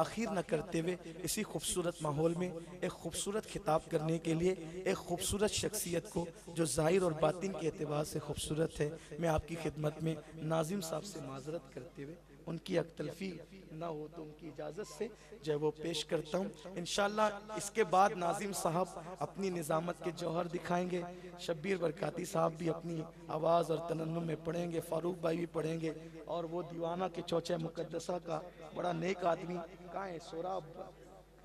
ताखीर न करते हुए इसी खूबसूरत माहौल में एक खूबसूरत खिताब करने के लिए एक खूबसूरत शख्सियत को जो ज़ाहिर और बातिन के एतबार से खूबसूरत है, मैं आपकी खिदमत में नाजिम साहब से माजरत करते हुए उनकी अकतलफी ना हो तो उनकी इजाज़त से जो है वो पेश करता हूँ। इंशाअल्लाह इसके बाद नाजिम साहब अपनी निज़ामत के जौहर दिखाएंगे, शब्बीर बरकाती साहब भी अपनी आवाज़ और तरन्नुम में पढ़ेंगे, फारूक भाई भी पढ़ेंगे, और वो दीवाना के चौचे मुकद्दसा का बड़ा नेक आदमी कहाँ है, सोराब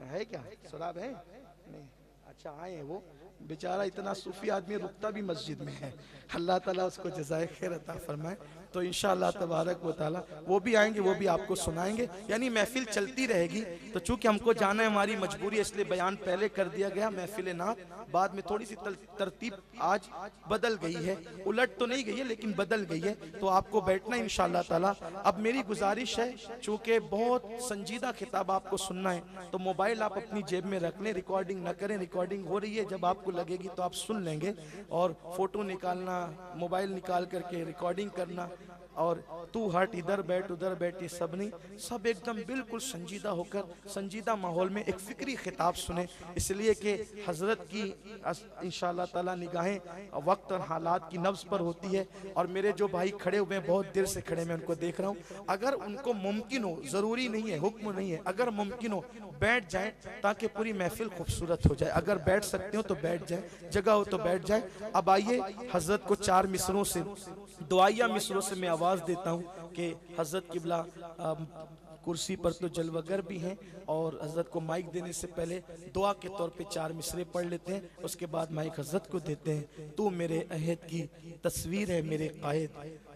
है क्या, सोराब है नहीं, अच्छा आए हैं वो, बेचारा इतना सूफी आदमी रुकता भी मस्जिद में है, अल्लाह ताला उसको जज़ाए खैर अता फरमाए। तो इंशाअल्लाह तबारक व तआला वो भी आएंगे, वो भी आपको सुनाएंगे, यानी महफिल चलती रहेगी। तो चूंकि हमको जाना है, हमारी मजबूरी है, इसलिए बयान पहले कर दिया गया, महफिल नात बाद में थोड़ी सी तरतीब आज बदल गई है, उलट तो नहीं गई है लेकिन बदल गई है, तो आपको बैठना इंशाअल्लाह ताला। अब मेरी गुजारिश है, चूंकि बहुत संजीदा खिताब आपको सुनना है, तो मोबाइल आप अपनी जेब में रख लें, रिकॉर्डिंग ना करें, रिकॉर्डिंग हो रही है, जब आपको लगेगी तो आप सुन लेंगे, और फोटो निकालना, मोबाइल निकाल करके रिकॉर्डिंग करना, और तू हट इधर बैठ उधर बैठ, ये सब नहीं, सब एकदम बिल्कुल संजीदा होकर संजीदा माहौल में एक फिक्री खिताब सुने, इसलिए कि हजरत की इंशाअल्लाह ताला निगाहें वक्त और हालात की नब्ज पर होती है। और मेरे जो भाई खड़े हुए हैं, बहुत देर से खड़े, मैं उनको देख रहा हूँ, अगर उनको मुमकिन हो, जरूरी नहीं है, हुक्म नहीं है, अगर मुमकिन हो बैठ जाएं ताकि पूरी महफिल खूबसूरत हो जाए, अगर बैठ सकते हो तो बैठ जाएं, जगह हो तो बैठ जाएं। अब आइए हजरत को चार मिसरों से, दुआया मिसरों से मैं आवाज देता हूँ कि हजरत किबला कुर्सी पर तो जलवगर भी हैं, और हजरत को माइक देने से पहले दुआ के तौर पे चार मिसरे पढ़ लेते हैं, उसके बाद माइक हजरत को देते हैं। तू मेरे अहद की तस्वीर है मेरे कायद,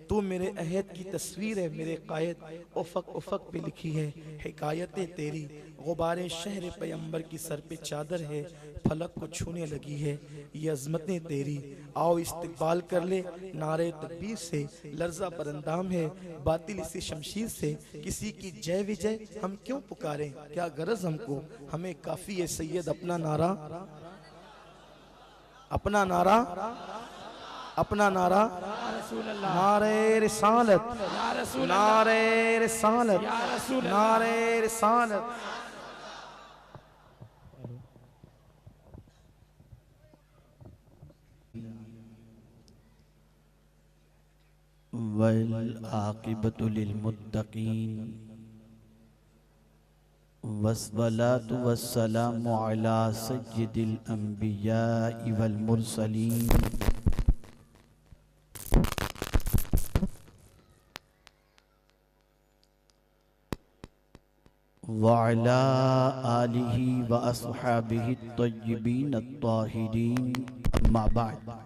तू मेरे अहद की तस्वीर है मेरे कायद, उफक उफक पे लिखी है हिकायतें तेरी, गुबारे शहर पैगंबर की सर पे चादर है, फलक को छूने लगी है ये अजमतें तेरी, आओ इस्तकबाल कर ले नारे तकबीर से, लर्जा पर अंदाम है बातिल इसी शमशीर से, किसी की जय विजय हम क्यों पुकारें, क्या गरज हमको, हमें काफी है सैयद अपना नारा, अपना नारा, अपना नारा, नारे रिसालत, नारे रिसालत, नारे रिसालत। वल आक़िबतु लिल मुत्तक़ीन वस्सलातु वस्सलामु अला सय्यिदिल अंबियाइ वल मुरसलीन व अला आलिहि व अस्हाबिहि तय्यिबीन अत्ताहिरीन, अम्मा बाद।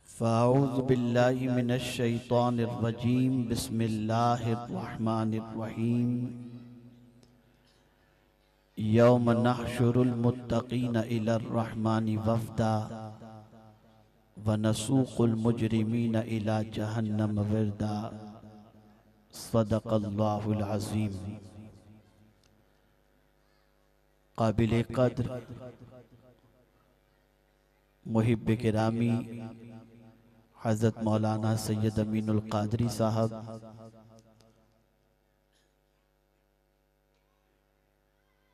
फ़अऊज़ु बिल्लाहि मिनश शैतानिर रजीम, बिस्मिल्लाहिर रहमानिर रहीम। यौम नहशुरुल मुत्तक़ीना इलर रहमानि वफ़दा व नसूक़ुल मुजरिमीना इला जहन्नम विरदा। सदक़ल्लाहुल अज़ीम। काबिल क़द्र मुहिब्ब किरामी हज़रत मौलाना सैयद अमीनुल क़ादरी साहब,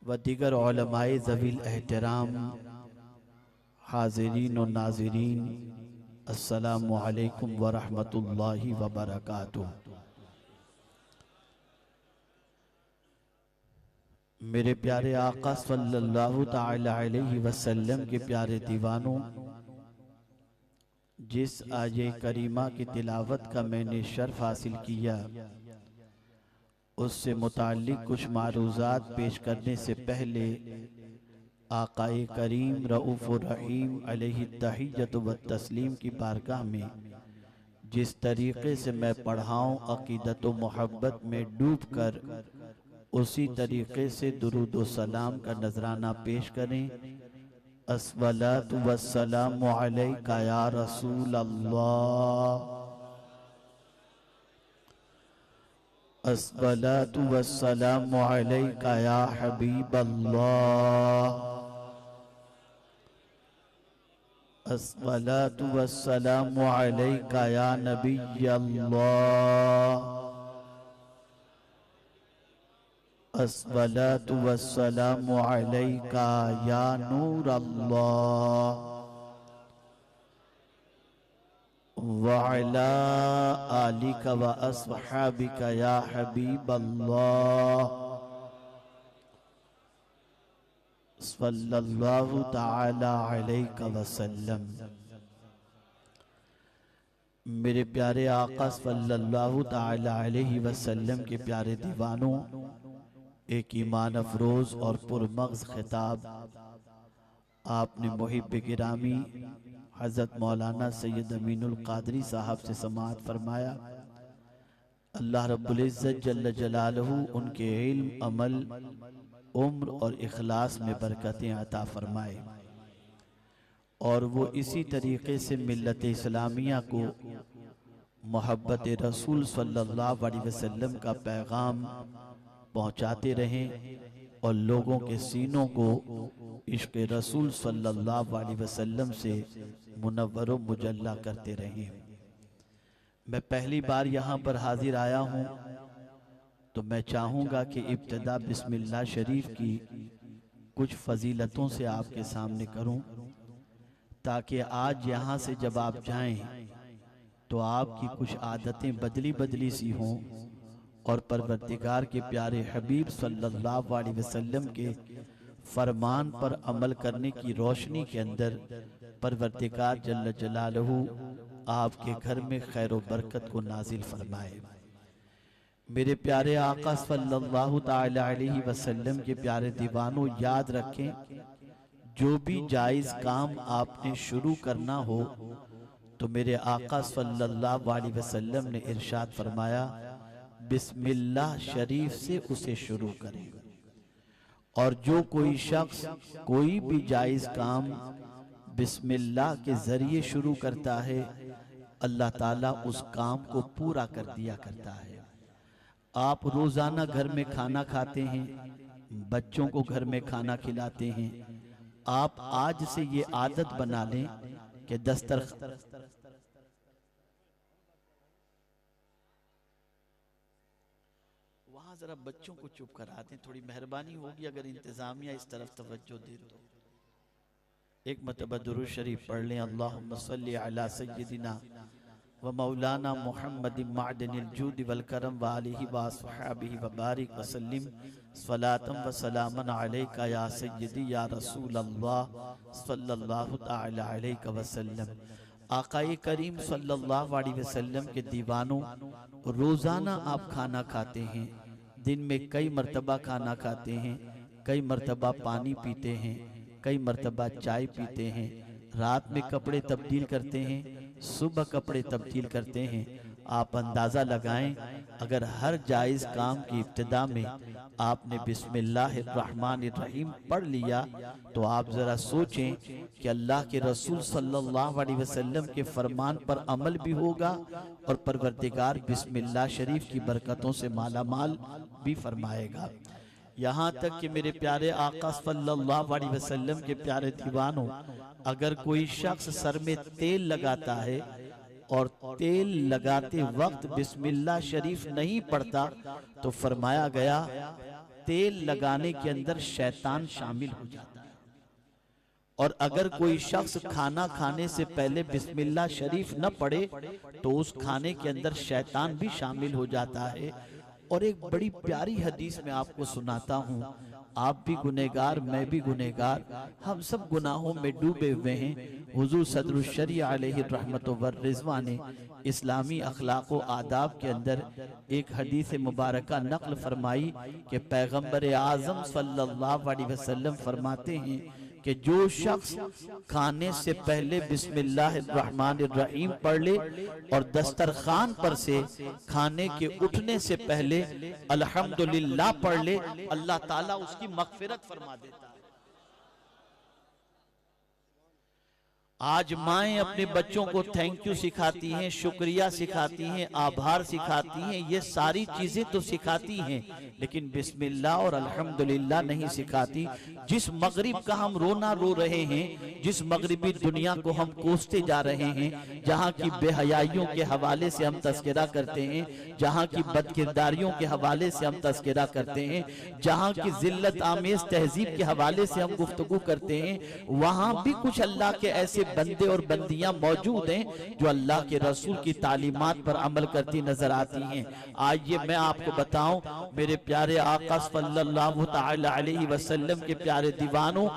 व दीगर उलमाए ज़वील एहतराम, हाज़िरीन और नाज़िरीन, अस्सलामु अलैकुम व रहमतुल्लाहि व बरकातुहू। मेरे प्यारे आका सल्लल्लाहु ताला अलैहि वसल्लम के प्यारे दीवानों, जिस आये करीमा की तिलावत का मैंने शर्फ हासिल किया, उससे मुताल्लिक कुछ मारूज़ात पेश करने से पहले आकाए करीम रऊफ़ुर रहीम अलैहि तहिय्यत व तस्लीम की बारगाह में जिस तरीक़े से मैं पढ़ाऊँ, अक़ीदत व मोहब्बत में डूब कर उसी तरीक़े से दुरूद व सलाम का नजराना पेश करें। अस्सलातु वस्सलामु अलैका या रसूल अल्लाह, अस्सलातु वस्सलामु अलैका या हबीब अल्लाह, अस्सलातु वस्सलामु अलैका या नबियल्लाह। अस्सलातु वस्सलामु अलैका या नूरल्लाह। व अला आलिका व अस्हाबिका या हबीबल्लाह। सल्लल्लाहु ताला अलैहि वसल्लम। मेरे प्यारे आका सल्लल्लाहु ताला अलैहि वसल्लम के प्यारे दीवानों, एक ईमान अफरोज और पुरमग़ज़ खिताब आपने मुहिब गिरामी हज़रत मौलाना सैयद अमीनुल क़ादरी साहब से समाअत फरमाया। अल्लाह रब्बुल इज़्ज़त जल्ल जलालहू उनके इल्म, अमल, उम्र और इखलास में बरकतें अता फरमाए और वो इसी तरीक़े से मिल्लत इस्लामिया को मोहब्बत रसूल सल्लल्लाहु अलैहि वसल्लम का पैगाम पहुँचाते रहें और लोगों के सीनों को इश्क़ रसूल सल्लल्लाहु अलैहि वसल्लम से मुनव्वर व मुजल्ला करते रहें। मैं पहली बार यहाँ पर हाजिर आया हूँ तो मैं चाहूँगा कि इब्तिदा बिस्मिल्लाह शरीफ की कुछ फजीलतों से आपके सामने करूँ, ताकि आज यहाँ से जब आप जाएं तो आपकी कुछ आदतें बदली बदली सी हों और परवरदिगार के प्यारे हबीब सल्लल्लाहु अलैहि वसल्लम के फरमान पर अमल करने की रोशनी के अंदर परवरदिगार जल्ल जलालहू आपके घर में खैर व बरकत को नाजिल फरमाए। मेरे प्यारे आका सल्लल्लाहु ताला अलैहि वसल्लम के प्यारे दीवानों, याद रखें, जो भी जायज़ काम आपने शुरू करना हो तो मेरे आका सल्लल्लाहु अलैहि वसल्लम ने इरशाद फरमाया, बिस्मिल्लाह शरीफ से उसे शुरू करें। और जो कोई शख्स कोई भी जायज़ काम बिस्मिल्लाह के ज़रिए शुरू करता है, अल्लाह ताला उस काम को पूरा कर दिया करता है। आप रोज़ाना घर में खाना खाते हैं, बच्चों को घर में खाना खिलाते हैं, आप आज से ये आदत बना लें कि वहाँ ज़रा बच्चों को चुप करा दें, थोड़ी मेहरबानी होगी अगर इंतज़ामिया इस तरफ तवज्जो दे तो। एक मरतबा दुरूद शरीफ पढ़ लें, अल्लाहुम्मा सल्ली अला सय्यदिना व मौलाना मुहम्मद मादनिल जूद वल करम व आलिहि व अस्हाबिहि व बारिक व सल्लिम सलातम व सलामन अलैका या सय्यदी या रसूल अल्लाह सल्लल्लाहु ताला अलैहि वसल्लम। आकाए करीम सल्लल्लाहु अलैहि वसल्लम के दीवानों, रोज़ाना आप खाना खाते हैं, दिन में कई मरतबा खाना खाते हैं, कई मरतबा पानी पीते हैं, कई मरतबा चाय पीते हैं, रात में कपड़े तब्दील करते हैं, सुबह कपड़े तब्दील करते हैं। आप अंदाज़ा लगाएं, अगर हर जायज़ काम की इब्तिदा में आपने बिस्मिल्लाहिर्रहमानिर्रहीम पढ़ लिया तो आप ज़रा सोचें कि अल्लाह के रसूल सल्लल्लाहु अलैहि वसल्लम के फरमान पर अमल भी होगा और परवरदिगार बिस्मिल्लाह शरीफ की बरकतों से माला माल भी फरमाएगा। यहाँ तक कि मेरे प्यारे आका सल्लल्लाहु अलैहि वसल्लम के प्यारे दीवानों, अगर कोई शख्स सर में तेल लगाता है और तेल लगाते वक्त बिस्मिल्लाह शरीफ नहीं पढ़ता तो फरमाया गया तेल लगाने के अंदर शैतान शामिल हो जाता है। और अगर कोई शख्स खाना खाने से पहले बिस्मिल्लाह शरीफ न पढ़े तो उस खाने के अंदर शैतान भी शामिल हो जाता है। और एक बड़ी प्यारी हदीस में आपको सुनाता हूँ, आप भी गुनहगार, मैं भी गुनहगार, हम सब गुनाहों में डूबे हुए हैं। हुजूर सदरुल शरीअह अलैहि रहमत व रिज़वान ने इस्लामी अखलाक व आदाब के अंदर एक हदीस मुबारका नक़ल फरमाई कि पैगम्बर आज़म सल्लल्लाहु अलैहि वसल्लम फरमाते हैं कि जो शख्स खाने से पहले बिस्मिल्लाहिर्रहमानिर्रहीम पढ़ ले और दस्तरखान पर से खाने के उठने से पहले अल्हम्दुलिल्लाह पढ़ ले, अल्लाह ताला उसकी मग़फ़िरत फरमा देता है। आज माएं अपने बच्चों को थैंक यू सिखाती हैं, शुक्रिया सिखाती हैं, आभार सिखाती हैं, ये सारी चीजें तो सिखाती हैं, लेकिन बिस्मिल्लाह और अल्हम्दुलिल्लाह नहीं सिखाती। जिस मगरिब का हम रोना रो रहे हैं, जिस मगरिबी दुनिया को हम कोसते जा रहे हैं, जहाँ की बेहयाइयों के हवाले से हम तस्करा करते हैं, जहाँ की बदकिरदारियों के हवाले से हम तस्करा करते हैं, जहाँ की जिल्लत आमेज तहजीब के हवाले से हम गुफ्तगू करते हैं, वहाँ भी कुछ अल्लाह के ऐसे बंदे और बंदियां मौजूद हैं जो अल्लाह के रसूल की तालीमात पर अमल करती नजर आती हैं। आइए मैं आपको बताऊं, मेरे प्यारे आका सल्लल्लाहु तआला अलैहि वसल्लम के प्यारे दीवानों,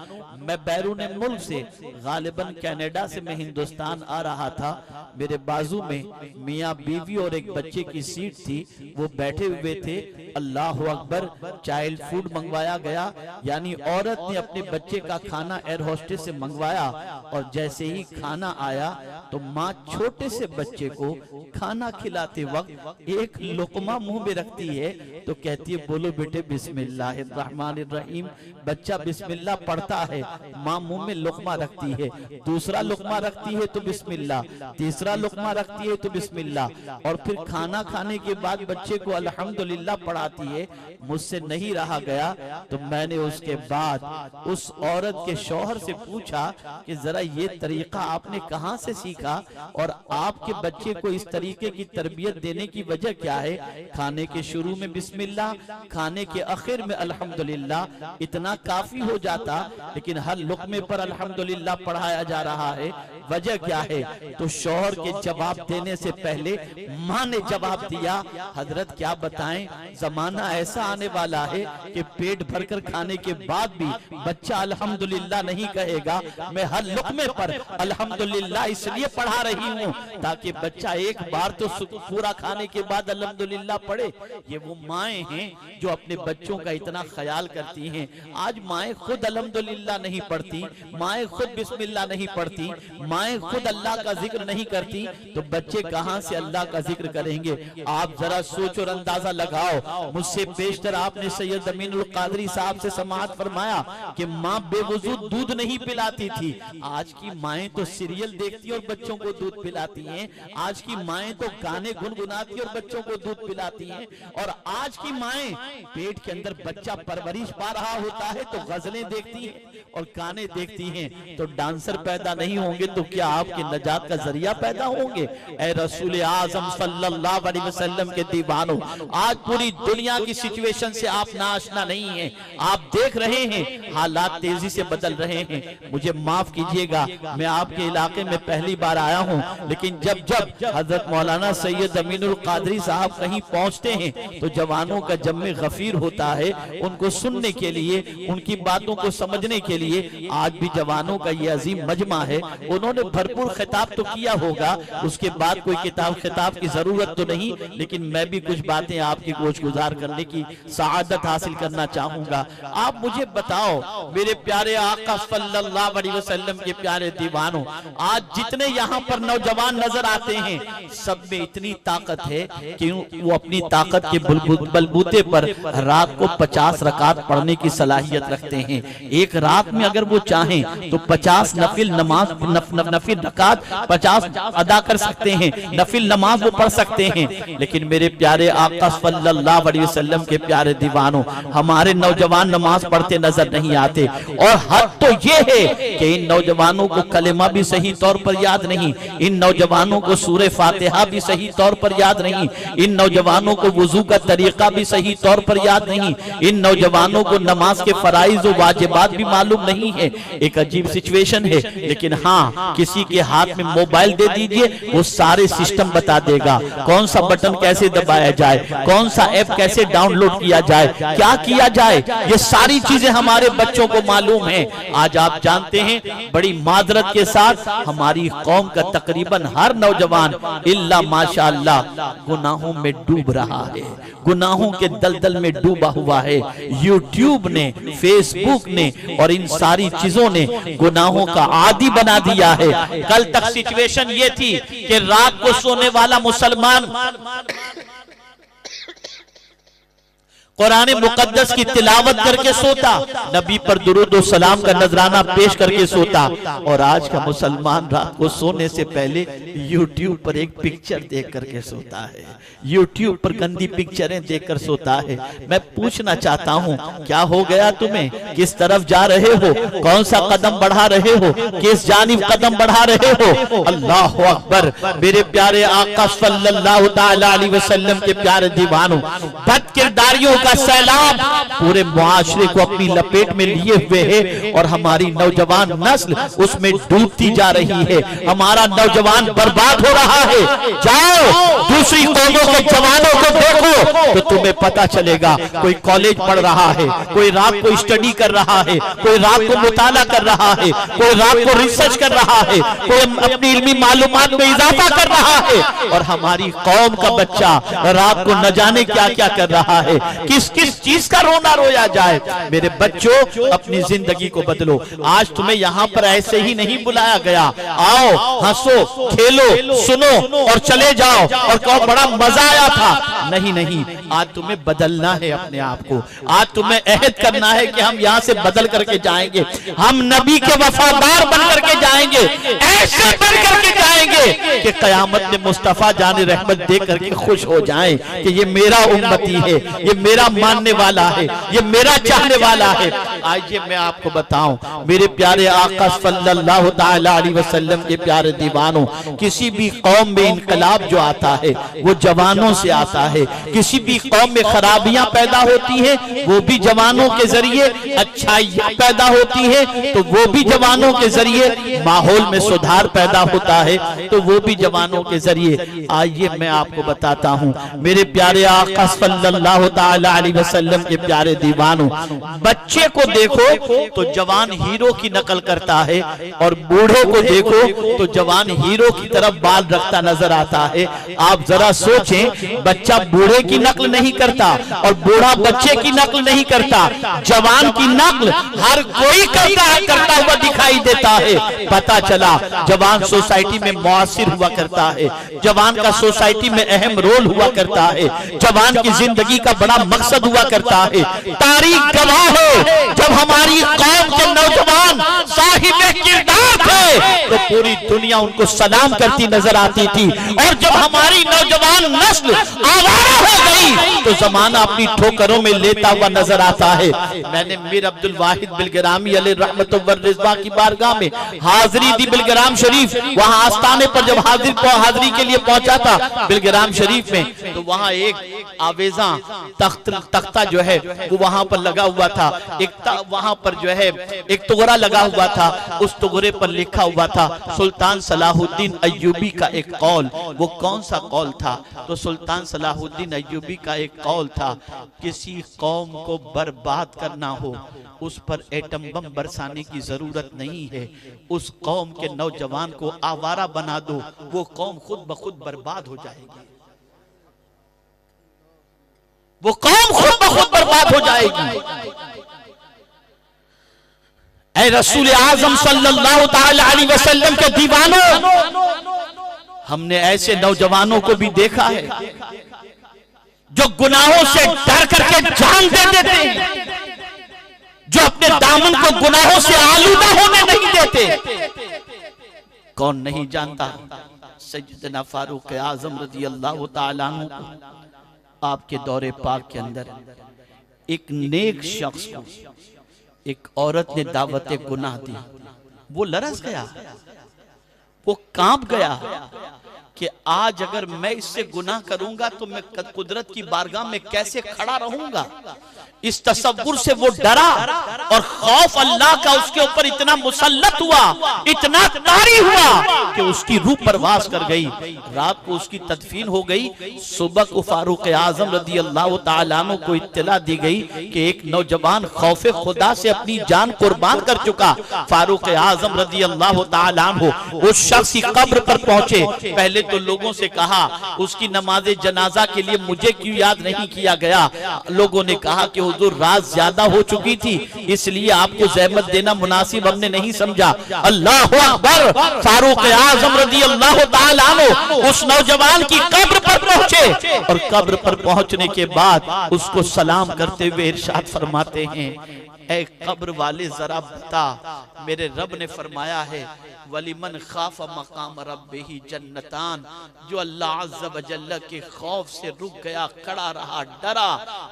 मैं बैरून मुल्क से गालिबन कनाडा से मैं हिंदुस्तान आ रहा था। मेरे बाजू में मियाँ बीवी और एक बच्चे की सीट थी, वो बैठे हुए थे। अल्लाह अकबर, चाइल्ड फूड मंगवाया गया, यानी औरत ने अपने बच्चे का खाना एयर होस्टेस से मंगवाया, और जैसे ही खाना आया तो माँ छोटे से बच्चे को खाना खिलाते वक्त एक लुकमा मुंह में रखती है तो कहती है बोलो बेटे बिस्मिल्लाहिर्रहमानिर्रहीम। बच्चा बिस्मिल्लाह पढ़ता है, माँ मुंह में लुकमा रखती है, दूसरा लुकमा रखती है तो बिस्मिल्लाह, तीसरा लुकमा रखती है तो बिस्मिल्लाह, और फिर खाना खाने के बाद बच्चे को अल्हम्दुलिल्लाह पढ़ाती है। मुझसे नहीं रहा गया तो मैंने उसके बाद उस औरत के शौहर से पूछा कि जरा ये तरीका आपने कहाँ से सीखा और आपके बच्चे को इस तरीके की तरबियत देने की वजह क्या है? खाने के शुरू में बिस्मिल्लाह, खाने के आखिर में अल्हम्दुलिल्लाह, इतना काफी हो जाता, लेकिन हर लुकमे पर अल्हम्दुलिल्लाह पढ़ाया जा रहा है, वजह क्या है? तो शौहर के जवाब देने से पहले माँ ने जवाब दिया, हजरत क्या बताएं, जमाना ऐसा आने वाला है कि पेट भरकर खाने के बाद भी बच्चा अल्हम्दुलिल्लाह नहीं कहेगा। मैं हर लुकमे पर अल्हम्दुलिल्लाह इसलिए पढ़ा रही हूँ ताकि बच्चा एक बार तो पूरा खाने के बाद अल्हम्दुलिल्लाह पढ़े। ये वो माएं हैं जो अपने बच्चों का इतना ख्याल करती हैं। आज माएं खुद अल्हम्दुलिल्लाह नहीं पढ़ती, माएं खुद बिस्मिल्लाह नहीं पढ़ती, माएं खुद अल्लाह का जिक्र नहीं करती, तो बच्चे कहां से अल्लाह का जिक्र करेंगे? आप जरा सोच और अंदाजा लगाओ। मुझसे पेशतर आपने सैयद अमीनुल कादरी साहब से समाअत फरमाया कि माँ बेवजू दूध नहीं पिलाती थी। आज की माएं तो सीरियल देखती और बच्चों को दूध पिलाती हैं। आज की माएं तो गाने गुनगुनाती और बच्चों को दूध पिलाती हैं। और आज की माएं पेट के अंदर बच्चा परवरिश पा रहा होता है तो गजलें देखती हैं और गाने देखती हैं। तो डांसर पैदा नहीं होंगे तो क्या आपके नजात का जरिया पैदा होंगे? ऐ रसूल आज़म सल्लल्लाहु अलैहि वसल्लम के दीवानों, आज पूरी दुनिया की सिचुएशन से आप नाआशना नहीं हैं। आप देख रहे हैं हालात तेजी से बदल रहे हैं। मुझे माफ कीजिएगा, मैं आपके इलाके में पहली बार आया हूं, लेकिन जब जब हजरत मौलाना सैयद अमीनुल कादरी साहब कहीं पहुंचते हैं तो जवानों का जम्मे गफीर होता है। उनको सुनने के लिए, उनकी बातों को समझने के लिए आज भी जवानों का ये अजीम मजमा है। उन्होंने भरपूर खिताब तो किया होगा, उसके बाद कोई किताब खिताब की जरूरत तो नहीं, लेकिन मैं भी कुछ बातें आपकी गोश गुजार करने की सआदत हासिल करना चाहूंगा। आप मुझे बताओ मेरे प्यारे आका सल्लल्लाहु अलैहि वसल्लम के प्यारे दीवानों, आज जितने यहाँ पर नौजवान नजर आते हैं सब में इतनी ताकत है कि वो अपनी ताकत के बलबूते पर रात को 50 रकात पढ़ने की सलाहियत रखते हैं। एक रात में अगर वो चाहें तो 50 नफिल नमाज नफिल रकात 50 अदा कर सकते हैं, नफिल नमाज वो पढ़ सकते हैं। लेकिन मेरे प्यारे आका सल्लल्लाहु अलैहि वसल्लम के प्यारे दीवानों, हमारे नौजवान नमाज पढ़ते नजर नहीं आते। और हद तो ये है कि इन नौजवानों को कलेमा भी सही तौर पर याद नहीं, इन नौजवानों को सूरे फातिहा भी सही तौर पर याद नहीं, इन नौजवानों को वुजू का तरीका भी सही तौर पर याद नहीं, इन नौजवानों को नमाज के फराइज और वाजिबात भी मालूम नहीं है। एक अजीब सिचुएशन है। लेकिन हाँ, किसी के हाथ में मोबाइल दे दीजिए, वो सारे सिस्टम बता देगा, कौन सा बटन कैसे दबाया जाए, कौन सा ऐप कैसे डाउनलोड किया जाए, क्या किया जाए, ये सारी चीजें हमारे बच्चों को मालूम है। आज आप जानते हैं, बड़ी माजरत के साथ हमारी कौम का तकरीबन हर नौजवान इल्ला माशाअल्लाह गुनाहों में डूब रहा है, गुनाहों के दलदल में डूबा हुआ है। यूट्यूब ने, फेसबुक ने और इन सारी चीजों ने गुनाहों का आदी बना दिया है। कल तक सिचुएशन ये थी कि रात को सोने वाला मुसलमान कुरान मुकद्दस की तिलावत करके सोता, नबी पर दुरूद और सलाम का नजराना पेश करके सोता। और आज का मुसलमान रात को सोने से पहले यूट्यूब पर एक पिक्चर देख करके सोता है, यूट्यूब पर गंदी पिक्चरें देखकर सोता है। मैं पूछना चाहता हूँ, क्या हो गया तुम्हें? किस तरफ जा रहे हो? कौन सा कदम बढ़ा रहे हो? किस जानिब कदम बढ़ा रहे हो? अल्लाह अकबर। मेरे प्यारे आका सल्लल्लाहु तआला अलैहि वसल्लम के प्यारे दीवानों, बद किरदारियों का सैलाब पूरे मुआशरे को अपनी लपेट में लिए हुए है और हमारी नौजवान नस्ल उसमें डूबती जा रही है। हमारा नौजवान बर्बाद हो रहा है। जाओ दूसरी कौमों के जवानों को देखो तो तुम्हें पता चलेगा। कोई कॉलेज पढ़ रहा है, कोई रात को स्टडी कर रहा है, कोई रात को मुताला कर रहा है, कोई रात को रिसर्च कर रहा है, कोई अपनी इल्मी मालूमात में इजाफा कर रहा है। और हमारी कौम का बच्चा रात को न जाने क्या क्या कर रहा है। किस किस चीज का रोना रोया जाए। मेरे बच्चों, अपनी जिंदगी को बदलो। आज तुम्हें यहाँ पर ऐसे ही नहीं बुलाया गया। आओ, हंसो, खेलो, सुनो और चले जाओ और कहो बड़ा मजा आया था। नहीं नहीं, आज तुम्हें बदलना है अपने आप को। आज तुम्हें अहद करना है कि हम यहाँ से बदल करके जाएंगे। हम नबी के वफादार बन करके जाएंगे, ऐसे बन करके जाएंगे कि कयामत में मुस्तफा जाने रहमत देख करके खुश हो जाएं कि ये मेरा उम्मती है, ये मेरा मानने वाला है, ये मेरा चाहने वाला है। आइए मैं आपको बताऊं, मेरे प्यारे आका सल्लल्लाहु तआला अलैहि वसल्लम के प्यारे दीवानों, किसी भी कौम में इनकलाब जो आता है वो जवानों से आता है। किसी भी कौम में खराबियां पैदा होती है वो भी जवानों के जरिए, अच्छाइयां पैदा होती है तो वो भी जवानों के जरिए, माहौल में सुधार पैदा होता है तो वो भी जवानों के जरिए। आइए मैं आपको बताता हूँ, मेरे प्यारे आका सल्लल्लाहु तआला अलैहि वसल्लम के प्यारे दीवानों, बच्चे को देखो तो जवान हीरो की नकल करता है और बूढ़े को देखो तो जवान हीरो की तरफ बाल रखता नजर आता है। आप जरा सोचें, बच्चा बूढ़े की नकल नहीं करता और बूढ़ा बच्चे की नकल नहीं करता, जवान की नकल हर कोई करता हुआ दिखाई देता है। पता चला जवान सोसाइटी में मुआसिर हुआ करता है, जवान का सोसाइटी में अहम रोल हुआ करता है, जवान की जिंदगी का बड़ा मकसद हुआ करता है। तारीख गवाह है, जब हमारी कौम के नौजवान साहिब किरदार थे तो पूरी दुनिया उनको सलाम करती नजर आती थी। और जब हमारी नौजवान नस्ल आवारा हो गई तो जमाना अपनी ठोकरों में लेता हुआ नजर आता है। मैंने मीर अब्दुल वाहिद बिलगरामी अलैहि रहमत व रिज़वा की बारगाह में हाजिरी दी बिलगराम शरीफ। वहां आस्थाने पर जब हाजिरी के लिए पहुंचा था बिलगराम शरीफ में, तो वहां एक आवेजा तख्ता जो है वो वहां पर लगा हुआ था। वहां पर जो है एक तोगरा लगा हुआ था, उस तोगरे पर लिखा हुआ था सुल्तान सलाहुद्दीन अय्यूबी का एक कौल। वो कौन सा कौल था? तो सुल्तान सलाहुद्दीन अय्यूबी का एक कौल था, किसी कौम को बर्बाद करना हो उस पर एटम बम बरसाने की जरूरत नहीं है। उस कौम के नौजवान को आवारा बना दो, वो कौम खुद ब खुद बर्बाद हो जाएगी, वो कौम खुद ब खुद बर्बाद हो जाएगी। ऐ रसूल आजम सल्लल्लाहु तआला अलैहि वसल्लम के दीवानों, हमने ऐसे नौजवानों को भी देखा है जो गुनाहों से डर करके जान दे देते हैं, जो अपने दामन को गुनाहों से आलूदा होने नहीं देते। कौन नहीं जानता सैयदना फारूक आजम रज़ी अल्लाह तआला अन्हु आपके दौरे पाक के अंदर एक नेक शख्स को एक औरत ने दावत गुनाह दी। वो लरस गया, वो कांप गया कि आज अगर मैं इससे गुनाह करूंगा तो मैं कुदरत की बारगाह में कैसे खड़ा रहूंगा। इस तसव्वुर से वो डरा और खौफ अल्लाह का उसके ऊपर इतना मुसल्लत हुआ, इतना तारी हुआ कि उसकी रूह परवास कर गई। रात को उसकी तदफीन हो गई। सुबह को फारूक आजम रज़ी अल्लाह तआला अन्हु को इत्तला दी गई कि एक नौजवान खौफे खुदा से अपनी जान कुर्बान कर चुका। फारूक आजम रज़ी अल्लाह तआला अन्हु उस शख्स की कब्र पर पहुंचे। पहले तो लोगों से कहा उसकी नमाज जनाजा के लिए मुझे क्यों याद नहीं किया गया। लोगों ने कहा कि हुजूर रात ज्यादा हो चुकी थी, इसलिए आपको ज़हमत देना मुनासिब हमने नहीं समझा। अल्लाह अकबर। फारूक आज़म रज़ी अल्लाह ताला अन्हु उस नौजवान की कब्र पर पहुंचे और कब्र पर पहुंचने के बाद उसको सलाम करते हुए इरशाद फरमाते हैं, ऐ कब्र वाले जरा बता, मेरे रब ने फरमाया है वलिमन खाफ मकाम रब्बिही जन्नतान, जो अल्लाह अज़्ज़ा व जल्ल के खौफ से रुक गया, खड़ा रहा, डरा,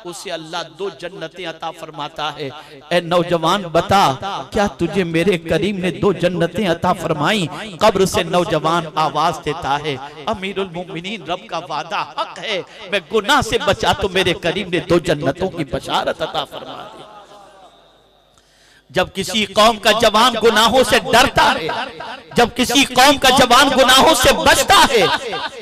उसे अल्लाह 2 जन्नतें अता फरमाता है। ऐ नौजवान बता, क्या तुझे मेरे करीम ने 2 जन्नतें अता फरमाई? कब्र से नौजवान आवाज देता है, अमीरुल मोमिनीन रब का वादा हक है, मैं गुनाह से बचा तो मेरे करीम ने 2 जन्नतों की बशारत अता फरमा दी। जब किसी कौम का जवान गुनाहों से डरता है, जब किसी कौम का जवान गुनाहों से बचता है,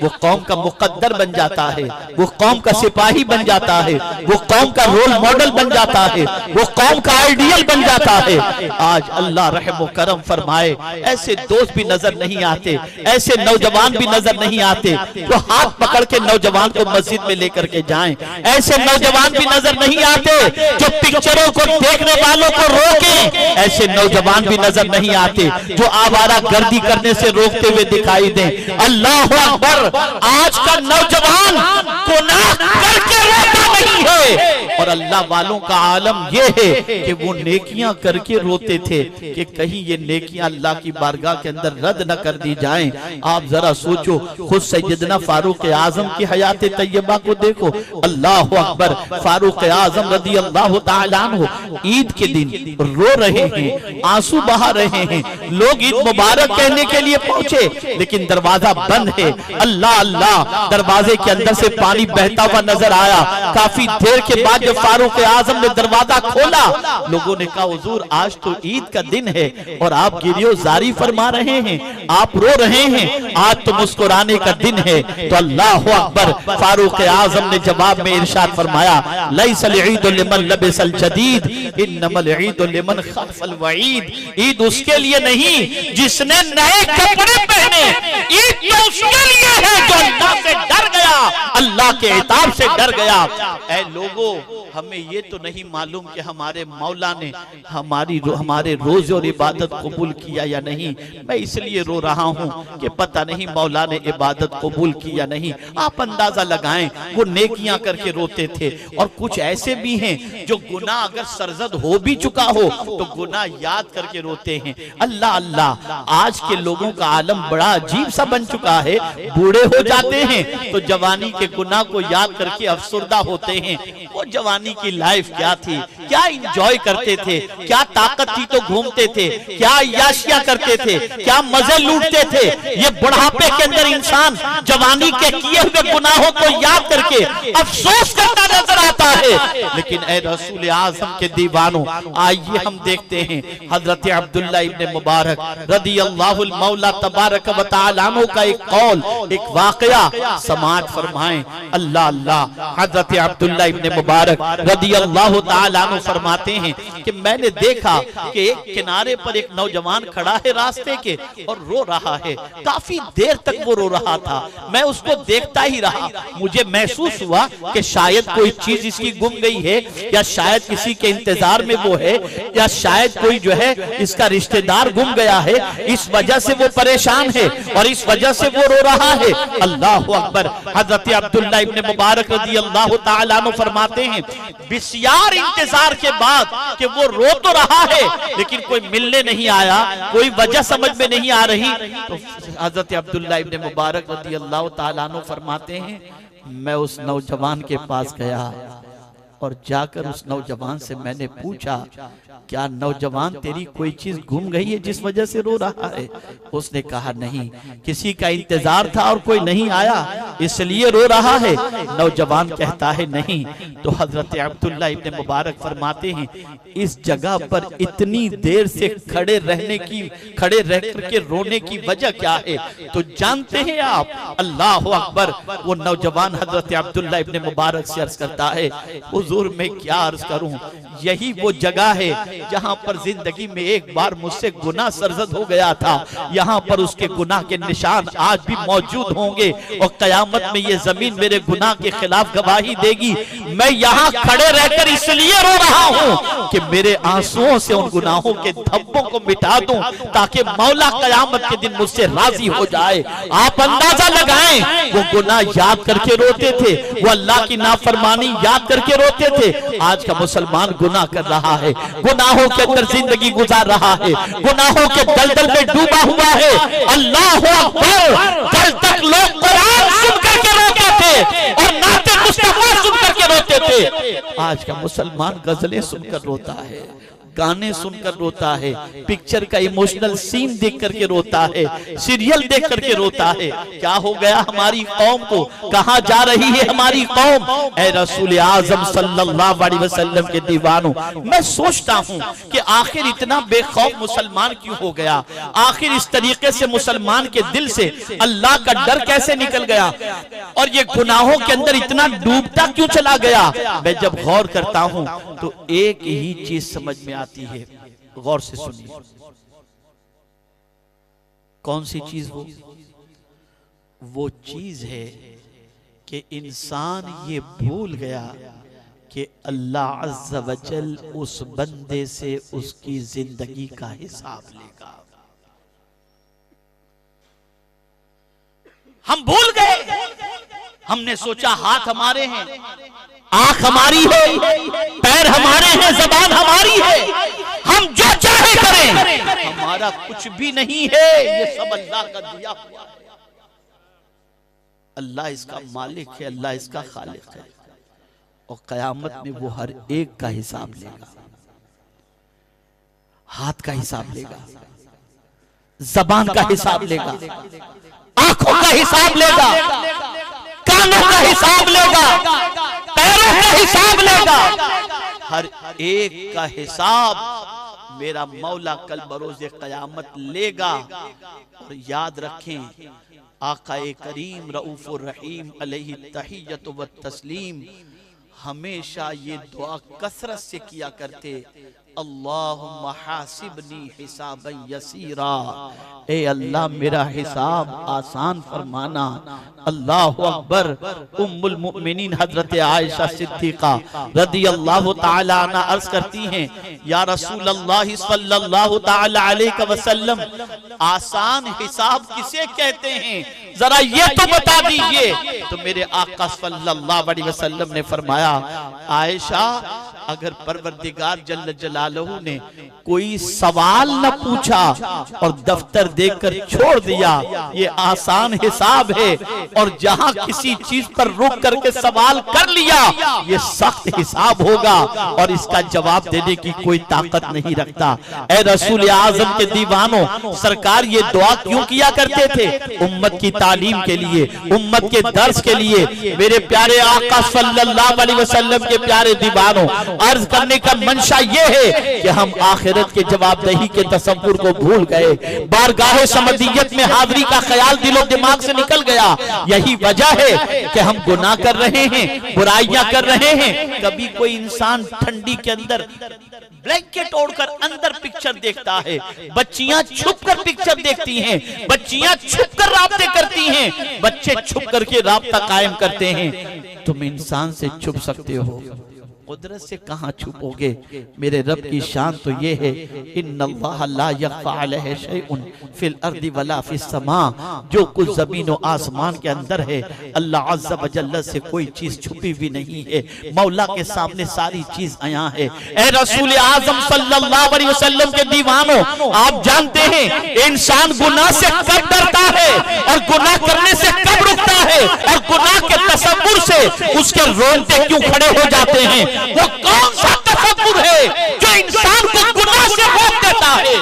वो कौम का मुकद्दर बन जाता है, वो कौम का सिपाही बन जाता है, वो कौम का रोल मॉडल बन जाता है, वो कौम का आइडियल बन जाता है। आज अल्लाह रहम करम फरमाए, ऐसे दोस्त भी नजर नहीं आते, ऐसे नौजवान भी नजर नहीं आते जो हाथ पकड़ के नौजवान को मस्जिद में लेकर के जाएं, ऐसे नौजवान भी नजर नहीं आते जो पिक्चरों को देखने वालों को रोके, ऐसे नौजवान भी नजर नहीं आते जो आवारा गर्दी करने से रोकते हुए दिखाई दें। अल्लाह अकबर। आज का नौजवान गुनाह करके रोता नहीं है, और अल्लाह वालों का आलम यह है कि वो नेकियां करके रोते थे कि कहीं ये नेकियां अल्लाह की बारगाह के अंदर रद्द न कर दी जाएं। आप जरा सोचो, खुद सैयदना फारूक आजम की हयात तैयबा को देखो। अल्लाह अकबर। फारूक आजम रज़ी अल्लाह ताला अन्हु ईद के दिन रो रहे हैं, आंसू बहा रहे हैं, लोग ईद मुबारक कहने के लिए पहुंचे लेकिन दरवाजा बंद है। अल्लाह अल्लाह, दरवाजे के अंदर से पानी बहता हुआ नजर आया। काफी देर के बाद जब फारूक आजम ने दरवाजा खोला, लोगों ने कहा हुजूर आज तो ईद का दिन है और आप गिरियोजारी फरमा रहे हैं, आप रो रहे हैं, आज तो मुस्कुराने का दिन है। तो अल्लाह अकबर। फारूक आजम ने जवाब में इरशाद फरमाया, लैसल ईद लिमन लबिसल जदीद इन्नमल ईद लिमन खलफल वईद। ईद उसके लिए नहीं जिसने नए कपड़े पहने, ईद तो उसके लिए है जो अल्लाह से डर गया, अल्लाह के इताब से डर गया। ऐ लोगों, हमें ये तो नहीं मालूम कि हमारे मौला ने हमारे रोजे और इबादत कबूल किया या नहीं। मैं इसलिए रो रहा हूँ कि पता नहीं मौला ने इबादत कबूल की या नहीं। आप अंदाजा लगाएं, वो नेकियां करके रोते थे। और कुछ ऐसे भी हैं जो गुनाह अगर सरजद हो भी चुका हो तो गुनाह याद करके रोते हैं। अल्लाह अल्लाह, आज के लोगों का आलम बड़ा अजीब सा बन चुका है। बूढ़े हो जाते हैं तो जवानी के गुनाह को याद करके अफसुर्दा होते हैं। वो जवानी की लाइफ क्या थी, क्या इंजॉय करते थे, क्या ताकत थी तो घूमते थे, क्या अय्याशियां करते थे, क्या मजे लूटते थे। ये बुढ़ापे के अंदर इंसान जवानी के किए हुए गुनाहों को याद करके अफसोस करता नजर आता है। लेकिन ए रसूल आज़म के दीवानों, आइए हम देखते हैं हजरत अब्दुल्ला इब्ने मुबारक रज़ी अल्लाहुल मौला तबारक व तआला अन्हु का एक कौल, एक वाकया समाअत फरमाएं। अल्लाह अल्लाह। हजरत अब्दुल्ला इब्ने मुबारक रज़ी अल्लाहु तआला अन्हु फरमाते हैं कि मैंने देखा कि एक किनारे पर एक नौजवान खड़ा है रास्ते के और रो रहा है। काफी देर तक वो रो रहा था, मैं उसको देखता ही रहा। मुझे महसूस हुआ कि शायद कोई चीज इसकी गुम गई है, या शायद किसी के इंतजार में वो है, या शायद कोई जो है इसका रिश्तेदार गुम गया है, इस वजह से वो परेशान है और इस वजह से वो रो रहा है। अल्लाह अकबर। हजरत अब्दुल्ला इब्ने मुबारक रज़ी अल्लाह ताला अन्हु फरमाते हैं, बिस्यार इंतजार के बाद कि वो रो तो रहा है लेकिन कोई मिलने नहीं आया, कोई वजह समझ में नहीं आ रही, तो हजरत अब्दुल्ला इब्ने मुबारक रज़ी अल्लाह ताला अन्हु फरमाते हैं, मैं उस नौजवान के पास गया और जाकर उस नौजवान से मैंने पूछा, क्या नौजवान तेरी कोई चीज गुम गई है जिस वजह से रो रहा है? उसने कहा नहीं, किसी का इंतजार था और कोई नहीं आया इसलिए रो रहा है। नौजवान कहता है नहीं। तो हजरत अब्दुल्ला इब्ने मुबारक फरमाते हैं, इस जगह पर इतनी देर से खड़े रह करके रोने की वजह क्या है? तो जानते हैं आप? अल्लाह अकबर। वो नौजवान हजरत अब्दुल्ला इब्ने मुबारक से अर्ज करता है, हुजूर मैं क्या अर्ज करूं, यही वो जगह है जहां पर जिंदगी में एक बार मुझसे गुनाह सरजद हो गया था, यहाँ पर उसके गुनाह के निशान आज भी मौजूद होंगे और कयामत में ये जमीन मेरे गुनाह के खिलाफ गवाही देगी। मैं यहाँ खड़े रहकर इसलिए रो रहा हूँ कि मेरे आंसुओं से उन गुनाहों के धब्बों को मिटा दूं, ताकि मौला कयामत के दिन मुझसे राजी हो जाए। आप अंदाजा लगाएं, वो गुनाह याद करके रोते थे, वो अल्लाह की नाफरमानी याद करके रोते थे। आज का मुसलमान गुनाह कर रहा है, गुनाहों के अंदर जिंदगी गुजार रहा है, गुनाहों के दलदल में डूबा हुआ है। अल्लाह अकबर, कल तक लोग कुरान सुन करके रोते थे और नाते मुस्तफा सुन करके रोते थे, आज का मुसलमान गजलें सुनकर रोता है, गाने सुनकर रोता है, पिक्चर का इमोशनल सीन देख करके रोता है, सीरियल देख करके रोता है। क्या हो गया हमारी कौम को, कहां जा रही है हमारी कौम? ऐ रसूल आजम सल्लल्लाहु अलैहि वसल्लम के दीवानों, मैं सोचता हूं कि आखिर इतना बेखौफ मुसलमान क्यों हो गया, आखिर इस तरीके से मुसलमान के दिल से अल्लाह का डर कैसे निकल गया और ये गुनाहों के अंदर इतना डूबता क्यों चला गया? मैं जब गौर करता हूं तो एक ही चीज समझ में आती है, गौर से सुनिए। कौन सी चीज? वो चीज है कि इंसान ये भूल गया कि अल्लाह अज़्ज़ा वजल उस बंदे से उसकी जिंदगी का हिसाब लेगा। हम भूल गए, हमने सोचा हाथ हमारे हैं, आंख हमारी है, पैर हमारे हैं, जबान हमारी है, हम जो चाहे करें, हमारा कुछ भी नहीं है, ये सब अल्लाह का दिया हुआ है। अल्लाह इसका मालिक है, अल्लाह इसका खालिक है और कयामत में वो हर एक का हिसाब लेगा। हाथ का हिसाब लेगा, जबान का हिसाब लेगा, आंखों का हिसाब लेगा, कानों का हिसाब लेगा, पैरों का हिसाब लेगा, हर एक का हिसाब मेरा मौला कल बरोज़े क़यामत लेगा। और याद रखें, आक़ाए करीम रऊफ़ुर रहीम अलैहि तहिय्यतु व तस्लीम हमेशा ये दुआ कसरत से किया करते, अल्लाहुम्मा हासिबनी हिसाबन यसीरा, ए अल्लाह मेरा हिसाब आसान फरमाना। अल्लाहु अकबर। उम्मुल मुमिनीन हजरत आयशा सिद्दीका रदियल्लाहु ताला अन्हा अर्ज करती हैं, या रसूल अल्लाह सल्लल्लाहु ताला अलैहि वसल्लम, आसान हिसाब किसे कहते हैं, जरा ये तो बता दीजिए। तो मेरे आका सल्लल्लाहु अलैहि वसल्लम ने फरमाया, आयशा अगर परवरदिगार जल्ल जलालहू ने कोई सवाल न पूछा और दफ्तर देखकर छोड़ दिया, ये आसान हिसाब है, और जहां किसी चीज पर रुक करके सवाल कर लिया, ये सख्त हिसाब होगा और इसका जवाब देने की कोई ताकत नहीं रखता। ऐ रसूल आजम के दीवानों, सरकार ये दुआ क्यों किया करते थे? उम्मत की तालीम के लिए, उम्मत के दर्स के लिए। मेरे प्यारे आका सल्लल्लाहु अलैहि वसल्लम के प्यारे दीवानों, अर्ज करने का मंशा ये है कि हम आखिरत के जवाबदेही के तसव्वुर को भूल गए, बारगाहे समदियत में हाजिरी का ख्याल दिलो दिमाग से निकल गया। यही वजह है कि हम गुनाह कर रहे हैं, बुराइयां कर रहे हैं। कभी कोई इंसान ठंडी के अंदर ब्लैंकेट ओढ़कर अंदर पिक्चर देखता है, बच्चियां छुप कर पिक्चर देखती हैं, बच्चियां छुप कर राब्ते करती हैं, बच्चे छुप करके राब्ता कायम करते हैं। तुम इंसान से छुप सकते हो, कुदरत से कहां छुपोगे? मेरे रब की शान तो ये है, इन्नल्लाह ला यख्फा अलैहि शैउन फिल अर्दि वला फिस समा, जो कुछ जमीन और आसमान के अंदर है, अल्लाह अज़्ज़ा व जल्ल से कोई चीज छुपी हुई नहीं है। मौला के सामने सारी चीज आया है। ए रसूल आजम सल्लल्लाहु अलैहि वसल्लम के दीवानों, आप जानते हैं इंसान गुनाह से कब डरता है और गुनाह करने से कब रुकता है, और गुनाह के तसव्वुर से उसके रोंगटे क्यों खड़े हो जाते हैं? वो कौन सा तसव्वुर है जो इंसान को गुनाह से रोक देता है?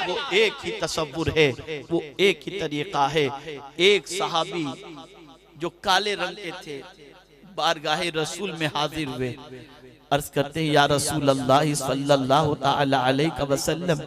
वो एक ही तसव्वुर है, वो एक ही तरीका है। एक सहाबी जो काले रंग के थे, बारगाहे रसूल में हाजिर हुए, अर्ज करते हैं, या रसूल अल्लाह सल्लल्लाहु ताला अलैहि वसल्लम,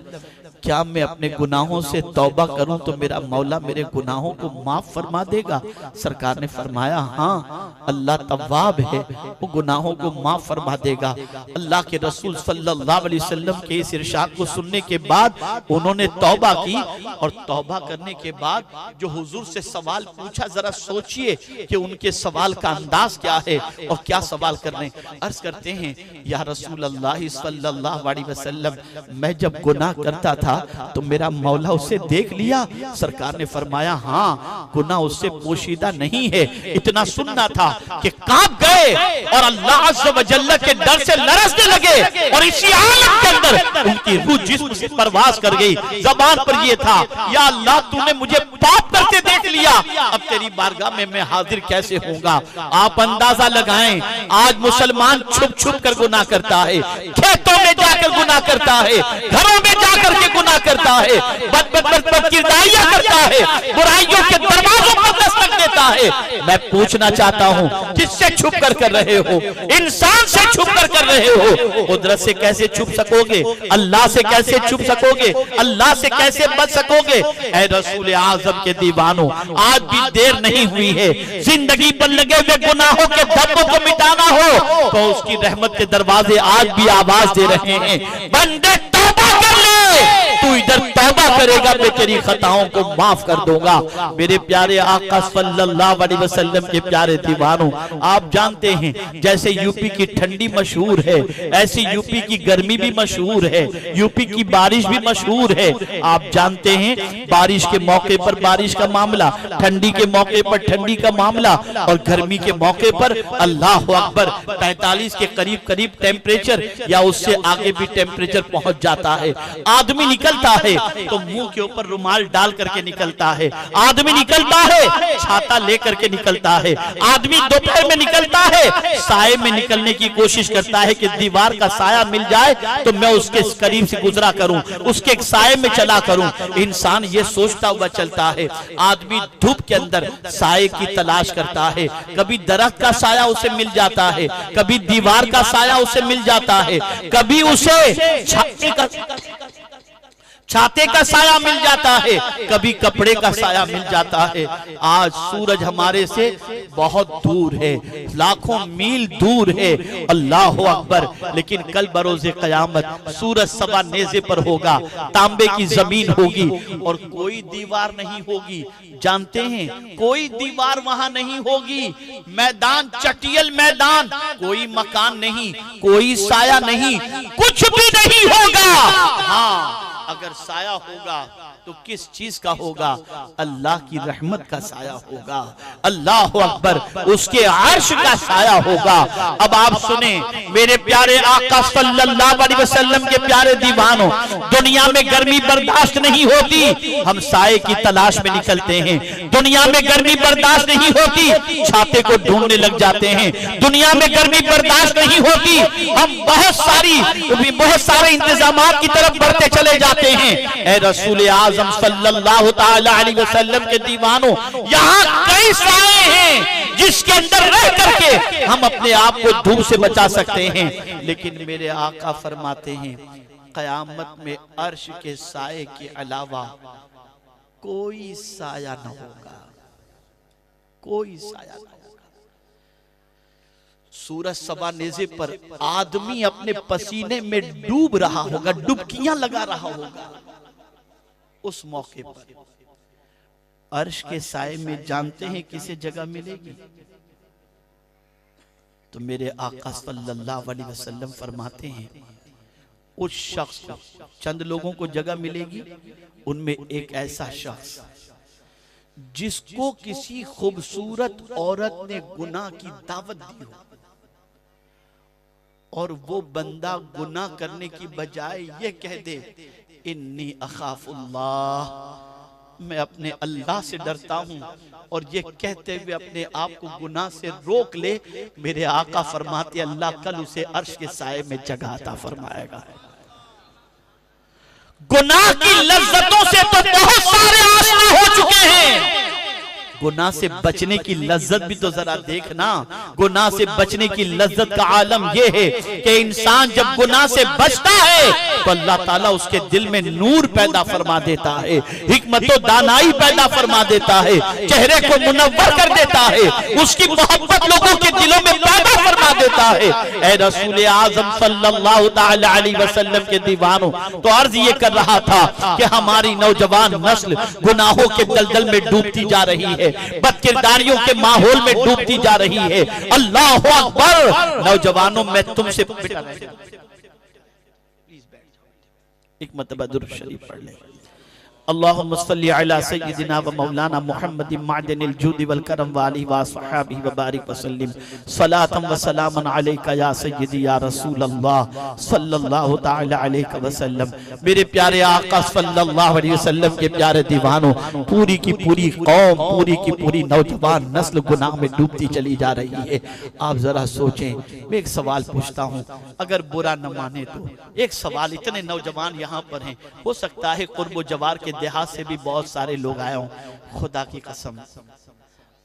क्या मैं अपने गुनाहों से तौबा करूं तो मेरा मौला मेरे गुनाहों को माफ फरमा देगा? सरकार ने फरमाया हाँ, अल्लाह तव्वाब है, वो गुनाहों को माफ फरमा देगा। अल्लाह के रसूल सल्लल्लाहु अलैहि वसल्लम के इस इरशाद को सुनने के बाद उन्होंने तौबा की, और तौबा करने के बाद जो हुजूर से सवाल पूछा, जरा सोचिए कि उनके सवाल का अंदाज क्या है और क्या सवाल करने। अर्ज करते हैं, या रसूल अल्लाह सल्लल्लाहु अलैहि वसल्लम, मैं जब गुनाह करता था तो मेरा मौला उसे देख लिया? सरकार ने फरमाया हाँ, गुनाह उससे पोशीदा नहीं है, इतना सुनना था कि कांप गए और अल्लाह अज़्ज़ व जल्ल के डर से लरसने लगे, और इसी आलम के अंदर उनकी रूह जिस्म से परवाज कर गई। ज़बान पर यह था, या अल्लाह तूने मुझे पाप करते देख लिया, अब तेरी बारगाह में मैं हाजिर कैसे होऊंगा? आप अंदाजा लगाएं, आज मुसलमान छुप छुप कर गुनाह करता है, खेतों में जाकर गुनाह करता है, घरों में जाकर के गुनाह करता है, बदकिरदारियां करता है, बुराइयों के दरवाजों पर दस्तक देता है। मैं पूछना चाहता हूं, किससे छुप कर रहे हो? इंसान से छुप कर रहे हो। कुदरत से कैसे छुप सकोगे? अल्लाह से कैसे छुप सकोगे? अल्लाह से कैसे बच सकोगे? ऐ रसूल आज़म के दीवानों, आज भी देर नहीं हुई है। जिंदगी पर लगे हुए गुनाहों के धब्बों को मिटाना हो तो उसकी रहमत के दरवाजे आज भी आवाज दे रहे हैं, बंदे तौबा कर ले। तू इधर तौबा करेगा, मैं तेरी खताओं को माफ कर दूंगा। मेरे प्यारे आका सल्लल्लाहु अलैहि वसल्लम के प्यारे दीवानों, आप जानते हैं जैसे यूपी की ठंडी मशहूर है, ऐसी यूपी की गर्मी भी मशहूर है, यूपी की बारिश भी मशहूर है। आप जानते हैं बारिश के मौके पर बारिश का मामला, ठंडी के मौके पर ठंडी का मामला, और गर्मी के मौके पर अल्लाह अकबर 45 के करीब करीब टेम्परेचर या उससे आगे भी टेम्परेचर पहुंच जाता है। आदमी निकलता है तो मुंह के ऊपर रुमाल डाल करके निकलता है, आदमी निकलता है छाता लेकर के निकलता है, आदमी दोपहर में निकलता है साए में निकलने की कोशिश करता है कि दीवार का साया मिल जाए तो मैं उसके करीब से गुजरा करूं, उसके साए में चला करूं। इंसान ये सोचता हुआ चलता है। आदमी धूप के अंदर साए की तलाश करता है, कभी दरख्त का साया उसे मिल जाता है, कभी दीवार का साया उसे मिल जाता है, कभी उसे छाते का साया मिल जाता है, कभी कपड़े का साया मिल जाता है। आज सूरज हमारे से बहुत दूर है, लाखों मील दूर है, अल्लाह अकबर। लेकिन कल बरोज़े क़यामत सूरज सवा नेज़े पर होगा, तांबे की जमीन होगी और कोई दीवार नहीं होगी। जानते हैं, कोई दीवार वहां नहीं होगी, मैदान चटियल मैदान, कोई मकान नहीं, कोई साया नहीं, कुछ भी नहीं होगा। हाँ, अगर साया होगा तो किस चीज का होगा? अल्लाह की रहमत का साया होगा, अल्लाह अकबर, उसके अर्श का साया होगा। अब आप सुने मेरे प्यारे आका सल्लल्लाहु अलैहि वसल्लम के प्यारे दीवानों, दुनिया में गर्मी बर्दाश्त नहीं होती, हम साए की तलाश में निकलते हैं। दुनिया में गर्मी बर्दाश्त नहीं होती, छाते को ढूंढने लग जाते हैं। दुनिया में गर्मी बर्दाश्त नहीं होती, हम बहुत सारे इंतजामात की तरफ बढ़ते चले जाते हैं। ऐ रसूल आज़म सल्लल्लाहु ताला अलैहि वसल्लम के दीवानों, यहाँ कई साए हैं जिसके अंदर रह करके हम अपने आप को धूप से बचा सकते हैं। लेकिन मेरे आका फरमाते हैं, क़यामत में अर्श के साए के अलावा कोई साया न होगा, कोई साया न होगा। सूरज सवा नेज़े पर आदमी अपने पसीने में डूब रहा होगा, डुबकियां लगा रहा होगा। उस मौके पर अर्श के साए में जानते हैं किसे जगह मिलेगी? तो मेरे आका सल्लल्लाहु अलैहि वसल्लम फरमाते हैं, उस शख्स को, चंद लोगों को जगह मिलेगी, उनमें एक ऐसा शख्स जिसको किसी खूबसूरत औरत ने गुनाह की दावत दी हो, और वो बंदा गुनाह करने की बजाय ये कह दे, इन्नी अखाफुल्लाह, मैं अपने अल्लाह से डरता हूं, और ये कहते हुए अपने आप को गुनाह से रोक ले। मेरे आका फरमाते, अल्लाह कल उसे अर्श के साए में जगह अता फरमाएगा। गुनाह की लज्जतों से तो बहुत सारे आशिना हो चुके हैं, गुनाह से बचने की लज्जत भी तो जरा देखना। गुनाह से बचने की लज्जत का आलम यह है कि इंसान जब गुनाह से बचता है तो अल्लाह ताला उसके दिल में नूर पैदा फरमा देता है, हिकमत व दानाई पैदा फरमा देता है, चेहरे को मुनव्वर कर देता है, उसकी मोहब्बत लोगों के दिलों में पैदा फरमा देता है। ऐ रसूल आज़म सल्लल्लाहु तआला अलैहि वसल्लम के दीवानों, तो अर्ज ये कर रहा था कि हमारी नौजवान नस्ल गुनाहों के दलदल में डूबती जा रही है, बदकिरदारियों के माहौल में डूबती जा रही है। अल्लाह अकबर। नौजवानों में तुमसे एक मरतबा दुरूद शरीफ पढ़ ले। अल्लाहुम्मा सल्ली अला सय्यिदिना व मौलाना मुहम्मदिन मादनिल जूदि वल करम व आलिहि व अस्हाबिहि व बारिक व सल्लिम सलातन व सलामन अलैका या सय्यिदी या रसूल अल्लाह सल्लल्लाहु तआला अलैहि वसल्लम। मेरे प्यारे आका सल्लल्लाहु अलैहि वसल्लम के प्यारे दीवानों, पूरी की पूरी कौम, पूरी की पूरी नौजवान नस्ल गुनाह में डूबती चली जा रही है। आप जरा सोचें, मैं एक सवाल पूछता हूँ, अगर बुरा न माने तो एक सवाल, इतने नौजवान यहाँ पर हैं, हो सकता है कुर्ब जवार के देहात से भी बहुत सारे लोग आए हों। खुदा की कसम,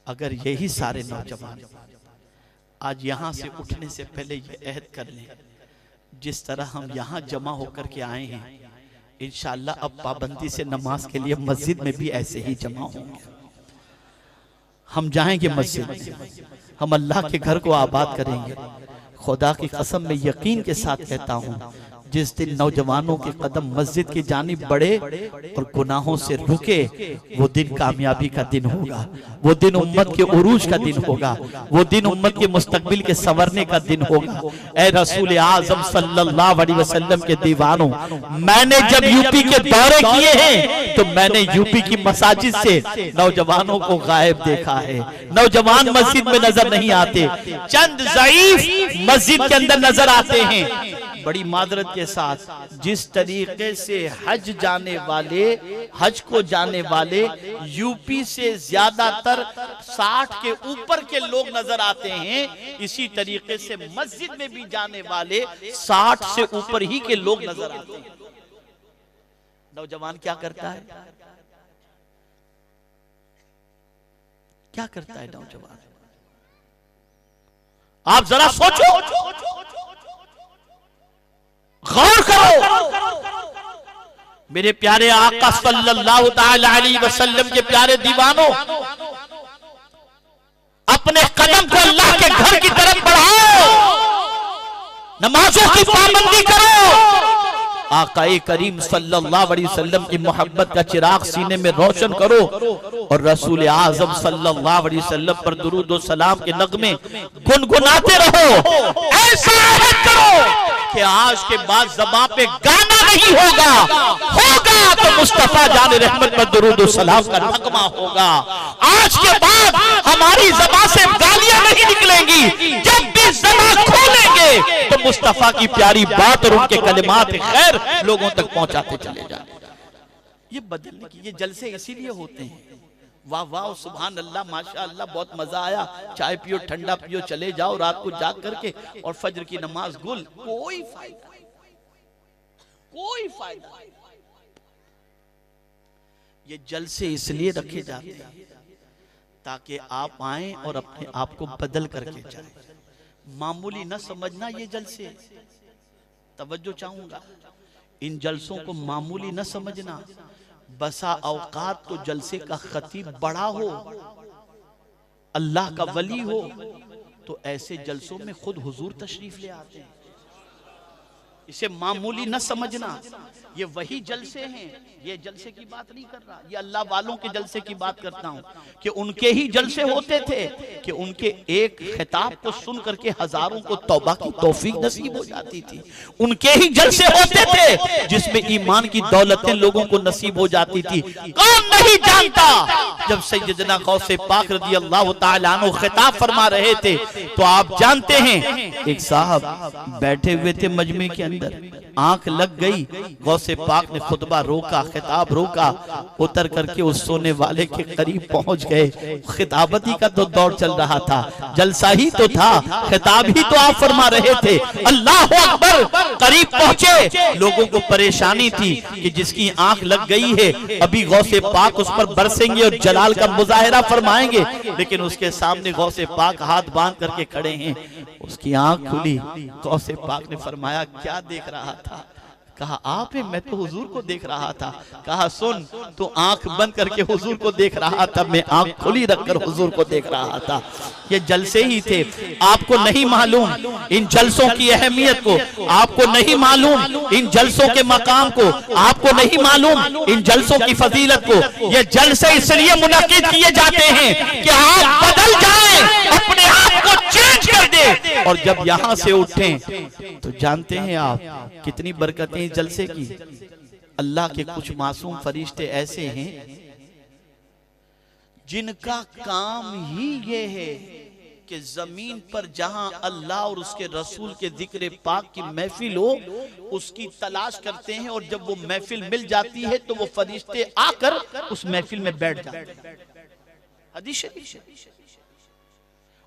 अगर यही सारे नौजवान आज यहाँ से उठने से पहले ये अहद कर लें, जिस तरह हम यहाँ जमा होकर के आए हैं, इंशाअल्लाह अब पाबंदी से नमाज के लिए मस्जिद में भी ऐसे ही जमा होंगे। हम जाएंगे मस्जिद में, हम अल्लाह के घर को आबाद करेंगे। खुदा की कसम में यकीन के साथ कहता हूँ, जिस दिन नौजवानों के कदम मस्जिद की जानिब बढ़े और गुनाहों से रुके, वो दिन कामयाबी का दिन होगा, वो दिन उम्मत के उरूज का दिन होगा, वो दिन उम्मत के मुस्तकबिल के संवरने का दिन होगा। ऐ रसूल आज़म सल्लल्लाहु अलैहि वसल्लम के दीवानों, मैंने जब यूपी के दौरे किए हैं तो मैंने यूपी की मसाजिद से नौजवानों को गायब देखा है। नौजवान मस्जिद में नजर नहीं आते, चंद ज़ईफ मस्जिद के अंदर नजर आते हैं। बड़ी मादरत के साथ, जिस तरीके से हज जाने वाले, हज को जाने वाले यूपी से ज्यादातर 60 के ऊपर के लोग नजर आते हैं, इसी तरीके से मस्जिद में भी जाने वाले 60 से ऊपर ही के लोग नजर आते हैं। नौजवान क्या करता है? क्या करता है नौजवान? आप जरा सोचो, गौर करो। मेरे प्यारे आका सल्लल्लाहु तआला अलैहि वसल्लम के प्यारे दीवानों, अपने कदम को अल्लाह के घर की तरफ बढ़ाओ, नमाजों की पाबंदी करो, आकाए करीम सल्लल्लाहु अलैहि वसल्लम की मोहब्बत का चिराग सीने में रोशन करो और रसूल आज़म सल्लल्लाहु अलैहि वसल्लम पर दुरूद व सलाम के नगमे गुनगुनाते रहो। ऐसा करो कि आज के बाद ज़बान पे गाना नहीं होगा, होगा तो मुस्तफा जान रहमत पर दुरूद व सलाम का नगमा होगा। आज के बाद हमारी ज़बान से गालियां नहीं निकलेंगी, जब भी ज़बान खोलेंगे तो मुस्तफा की प्यारी बात और उनके कलिमात खैर लोगों तक पहुंचाते चले जाए। ये बदलने की, ये जलसे इसीलिए होते हैं। वाह वाह, सुभान अल्लाह, माशाअल्लाह, बहुत मजा आया, चाय पियो, ठंडा पियो, चले जाओ रात को जाग करके और फज्र की नमाज गुल, कोई फायदा, कोई फायदा। ये जलसे इसलिए रखे जाते हैं ताकि आप आए और अपने आप को बदल करके जाए। मामूली न समझना ये जलसे, तवज्जो चाहूंगा, इन जलसों को मामूली न समझना। बसा औकात तो जलसे का खतीब बड़ा हो, अल्लाह का वली हो, तो ऐसे जलसों में खुद हुजूर तशरीफ ले आते हैं। इसे मामूली न समझना, ये वही जलसे हैं। ये जलसे की बात नहीं कर रहा, ये अल्लाह वालों के जलसे की बात करता हूं कि उनके ही जलसे होते थे कि उनके एक खिताब को सुन करके हजारों को तौबा की तौफीक नसीब हो जाती थी। उनके ही जलसे होते थे जिसमें ईमान की दौलतें लोगों को नसीब हो जाती थी। कौन नहीं जानता, जब सैयदना गौसे पाक रज़ी अल्लाह तआला अन्हु खिताब फरमा रहे थे तो आप जानते हैं, एक साहब बैठे हुए थे मजमे के अंदर, आंख लग गई, गौसे पाक ने खुतबा रोका, खिताब रोका, उतर करके उस सोने वाले के करीब पहुंच गए। खिताबती का तो दौर चल रहा था, जलसा ही तो था, खिताब ही तो आप फरमा रहे थे। अल्लाह अकबर, करीब पहुंचे, लोगों को परेशानी थी कि जिसकी आंख लग गई है अभी गौसे पाक उस पर बरसेंगे और जलाल का मुजाहिरा फरमाएंगे, लेकिन उसके सामने गौसे पाक हाथ बांध करके खड़े हैं। उसकी आंख खुली, गौसे पाक ने फरमाया क्या देख रहा था? कहा आप है, मैं तो हुजूर को देख रहा था। कहा सुन, तू आंख बंद करके हुजूर को देख रहा था, मैं आंख खुली रखकर हुजूर को देख रहा था। ये जलसे ही थे, आपको नहीं मालूम इन जलसों की अहमियत को, आपको नहीं मालूम इन जलसों के मकाम को, आपको नहीं मालूम इन जलसों की फजीलत को। ये जलसे इसलिए मुनक्किद किए जाते हैं कि आप बदल जाएं, अपने आप को चेंज कर दे, और जब यहां से उठें तो जानते हैं आप कितनी बरकतें जलसे की। अल्लाह के कुछ मासूम फरिश्ते ऐसे हैं जिनका काम ही ये है कि जमीन पर जहां अल्लाह और उसके रसूल के जिक्र पाक की महफिल हो उसकी तलाश करते हैं, और जब वो महफिल मिल जाती है तो वो फरिश्ते आकर उस महफिल में बैठ जाते हैं। हदीस शरीफ।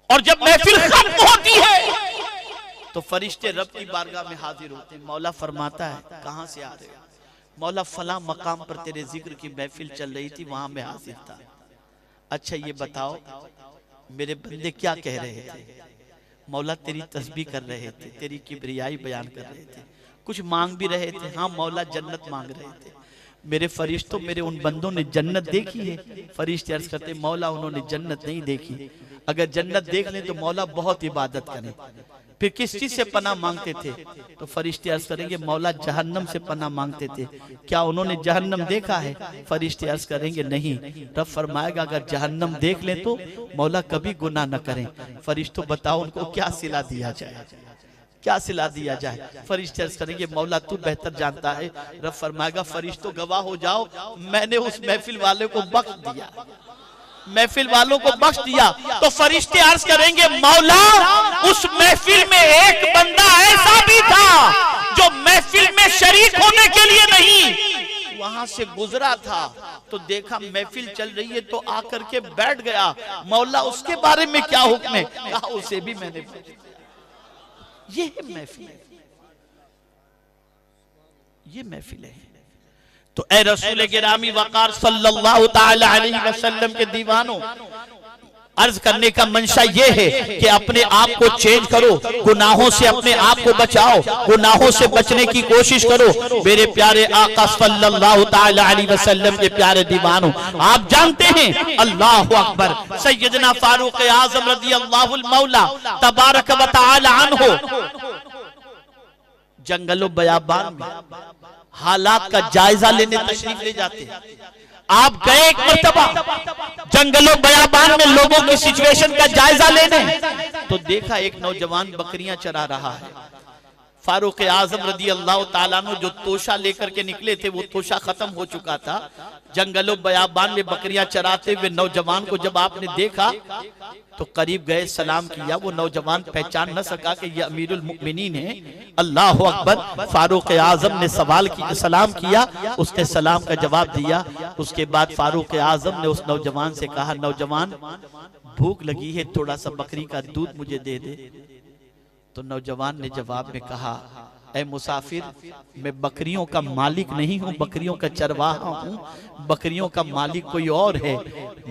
और जब महफिल खत्म होती है तो फरिश्ते रब की बारगाह में हाजिर होते हैं। मौला फरमाता है कहां से आ रहे हो? मौला फला मकाम पर तेरे जिक्र की महफिल चल रही थी, वहां मैं हाजिर था। अच्छा ये बताओ मेरे बंदे क्या कह रहे थे? मौला तेरी तस्बीह कर रहे थे, तेरी किबरियाई बयान कर रहे थे, कुछ मांग भी रहे थे। हाँ मौला जन्नत मांग रहे थे। मेरे फरिश्तों, मेरे उन बंदों ने जन्नत देखी है? फरिश्ते अर्ज करते मौला उन्होंने जन्नत नहीं देखी। अगर जन्नत देख लें तो मौला बहुत इबादत करें। फिर किस चीज से पनाह मांगते थे? तो फरिश्ते अर्ज करेंगे मौला जहन्नम से पनाह मांगते थे। क्या उन्होंने जहन्नम देखा है? फरिश्ते अर्ज करेंगे नहीं। रब फरमाएगा अगर जहन्नम देख ले तो मौला कभी गुनाह न करें। फरिश्तों बताओ उनको क्या सिला दिया जाए, क्या सिला दिया जाए? फरिश्ते अर्ज करेंगे मौला तू बेहतर जानता है। रब फरमाएगा फरिश्तों गवाह हो जाओ, मैंने उस महफिल वाले को बख्श दिया, महफिल वालों को बख्श दिया। तो फरिश्ते अर्ज करेंगे मौला उस महफिल में एक बंदा ऐसा भी था जो महफिल में शरीक होने के लिए नहीं, वहां से गुजरा था तो देखा महफिल चल रही है तो आकर के बैठ गया। मौला उसके बारे में क्या हुक्म है? कहा उसे भी मैंने बख्श दिया। ये है महफिल, ये महफिल है। तो ए रसूल गिरामी वकार सल्लल्लाहु ताला अलैहि वसल्लम के दीवानों, अर्ज करने का मंशा ये है कि अपने आप को चेंज करो, गुनाहों से अपने आप को बचाओ, गुनाहों से बचने की कोशिश करो। मेरे प्यारे आका सल्लल्लाहु ताला अलैहि वसल्लम के प्यारे दीवानों, आप जानते हैं अल्लाह अकबर, सैयदना फारूक आजम रज़ियल्लाहु मौला तबारक व तआला अन्हु जंगलों बयाबान में हालात का जायजा लेने तशरीफ ले जाते हैं। आप गए एक मर्तबा जंगलों बयाबान में लोगों की सिचुएशन का जायजा लेने, तो देखा एक नौजवान बकरियां चरा रहा है। फारूक आजम रदी अल्लाह ताला अन्हु जो तोशा लेकर के निकले थे वो तोशा खत्म हो चुका था। जंगलों बयाबान में बकरियां चराते हुए नौजवान को जब आपने देखा तो करीब गए, सलाम किया। वो नौजवान पहचान न सका कि ये अमीरुल मुमिनीन है। अल्लाह अकबर। फारूक आजम ने सलाम किया, उसने सलाम का जवाब दिया। उसके बाद फारूक आजम ने उस नौजवान से कहा नौजवान भूख लगी है, थोड़ा सा बकरी का दूध मुझे दे दे। तो नौजवान ने जवाब में कहा ऐ मुसाफिर, मैं बकरियों का मालिक नहीं हूँ, बकरियों का चरवाहा हूँ, बकरियों का मालिक कोई और है।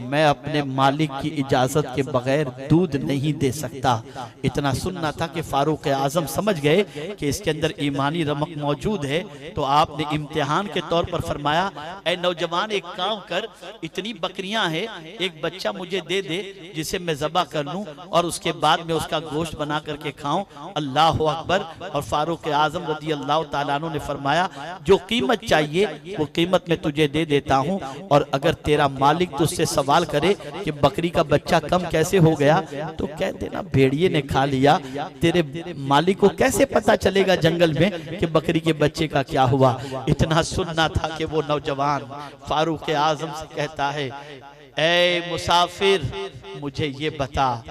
मैं अपने मालिक की इजाजत के बगैर दूध नहीं दे सकता। इतना सुनना था कि फारूक आजम समझ गए कि इसके अंदर ईमानी रमक मौजूद है। तो आपने इम्तिहान के तौर पर फरमाया ऐ नौजवान एक काम कर, इतनी बकरियां हैं, एक बच्चा मुझे दे दे जिसे मैं ज़बह कर लूं और उसके बाद में उसका गोश्त बना करके खाऊं। अल्लाह अकबर। और फारूक आजम रज़ी अल्लाह ताला अन्हु ने फरमाया जो कीमत चाहिए वो कीमत मैं तुझे दे देता हूँ, और अगर तेरा मालिक तुझसे सवाल करे कि बकरी का बच्चा कम कैसे हो गया तो कह देना भेड़िए ने खा लिया। तेरे मालिक को कैसे पता चलेगा जंगल में कि बकरी के बच्चे का क्या हुआ। इतना सुनना था कि वो नौजवान फारूक आजम से कहता है ऐ मुसाफिर, मुझे ये बता,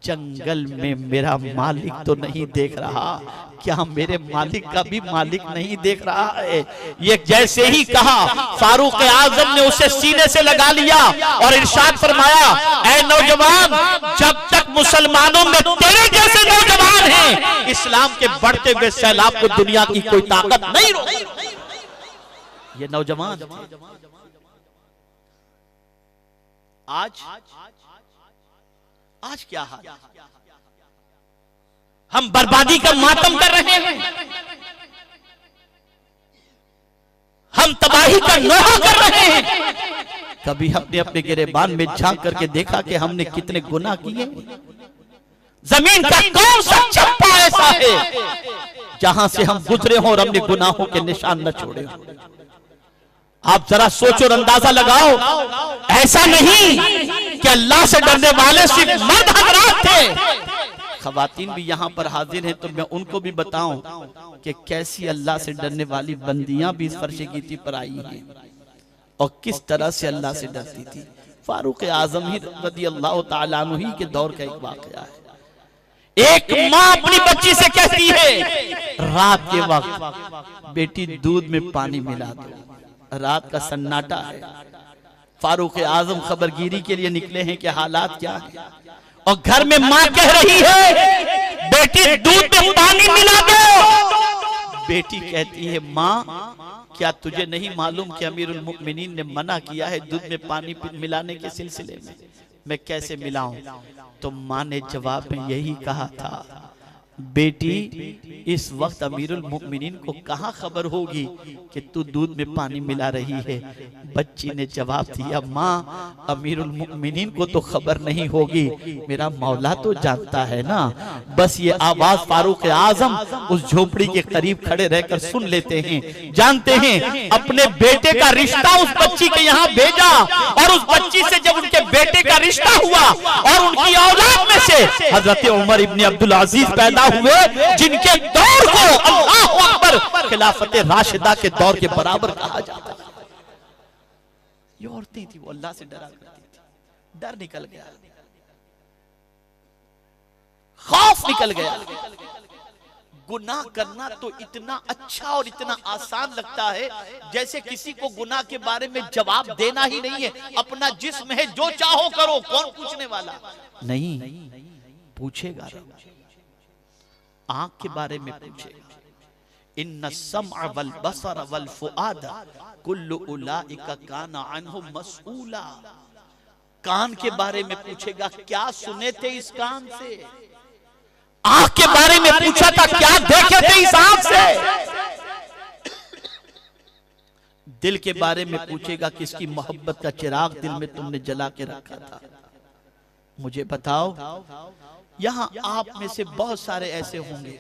जंगल में मेरा मालिक तो नहीं देख रहा, क्या मेरे मालिक का भी मालिक नहीं देख रहा है? ये जैसे ही कहा, फारूक आजम ने उसे सीने से लगा लिया और इरशाद फरमाया, ऐ नौजवान, जब तक मुसलमानों में तेरे जैसे नौजवान हैं, इस्लाम के बढ़ते हुए सैलाब को दुनिया की कोई ताकत नहीं रोक। ये नौजवान आज क्या हाल? हम बर्बादी का मातम कर रहे हैं, हम तबाही का नोहा कर रहे हैं। कभी हमने अपने गिरेबान में झांक करके देखा कि हमने कितने गुनाह किए? जमीन का कौन सा चप्पा ऐसा है जहां से हम गुजरे हों और हमने गुनाहों के निशान न छोड़े? आप जरा सोचो और अंदाजा लगाओ। ऐसा नहीं कि अल्लाह से डरने वाले सिर्फ मर्द हजरात थे, खवातीन भी यहाँ पर हाजिर हैं, तो मैं उनको भी बताऊं कि कैसी अल्लाह से डरने वाली बंदियां भी इस फर्श गीती पर आई हैं और किस तरह से अल्लाह से डरती थी। फारूक आजम ही रज़ी अल्लाह तआला अन्हु ही के दौर का एक वाकया है। एक माँ अपनी बच्ची से कहती है रात के वक्त, बेटी दूध में पानी मिला दो। रात का सन्नाटा है, फारूक आजम खबरगिरी के लिए निकले हैं कि हालात क्या है, और घर में माँ कह रही है बेटी दूध में पानी मिला दो। बेटी कहती है माँ, क्या तुझे नहीं मालूम कि अमीरुल मुमिनीन ने मना किया है दूध में पानी मिलाने के सिलसिले में, मैं कैसे मिलाऊं? तो माँ ने जवाब में यही कहा था, बेटी इस वक्त अमीरुल मुमिनीन को कहां खबर होगी कि तू दूध में पानी मिला रही है? बच्ची ने जवाब दिया, माँ अमीरुल मुमिनीन को तो खबर नहीं होगी, मेरा मौला तो जानता है ना। बस ये आवाज फारूक आजम उस झोपड़ी के करीब खड़े रहकर सुन लेते हैं, जानते हैं अपने बेटे का रिश्ता उस बच्ची के यहाँ भेजा, और उस बच्ची से जब उनके बेटे का रिश्ता हुआ और उनकी औलाद में से हजरत उमर इब्न अब्दुल अजीज पैदा हुए, जिनके दौर को अल्लाहु अकबर खिलाफत राशिदा के दौर के बराबर कहा जाता है। ये औरतें थी, वो अल्लाह से डरा करती थी। डर निकल गया, खौफ निकल गया। गुनाह करना तो इतना अच्छा और इतना आसान लगता है, जैसे किसी को गुनाह के बारे में जवाब देना ही नहीं है। अपना जिस्म है, जो चाहो करो, कौन पूछने वाला? नहीं, पूछेगा। आंख के बारे में पूछेगा, इन्ना सम्अ वल बसर वल फुआद कुल्लु उलाइका काना अन्हु मसऊला। कान के बारे में पूछेगा, क्या सुने थे इस कान से? आंख के बारे में पूछा था, क्या देखे थे इस आंख से? दिल के बारे में पूछेगा, किसकी मोहब्बत का चिराग दिल में तुमने जला के रखा था? मुझे बताओ। यहां आप में से बहुत सारे ऐसे होंगे,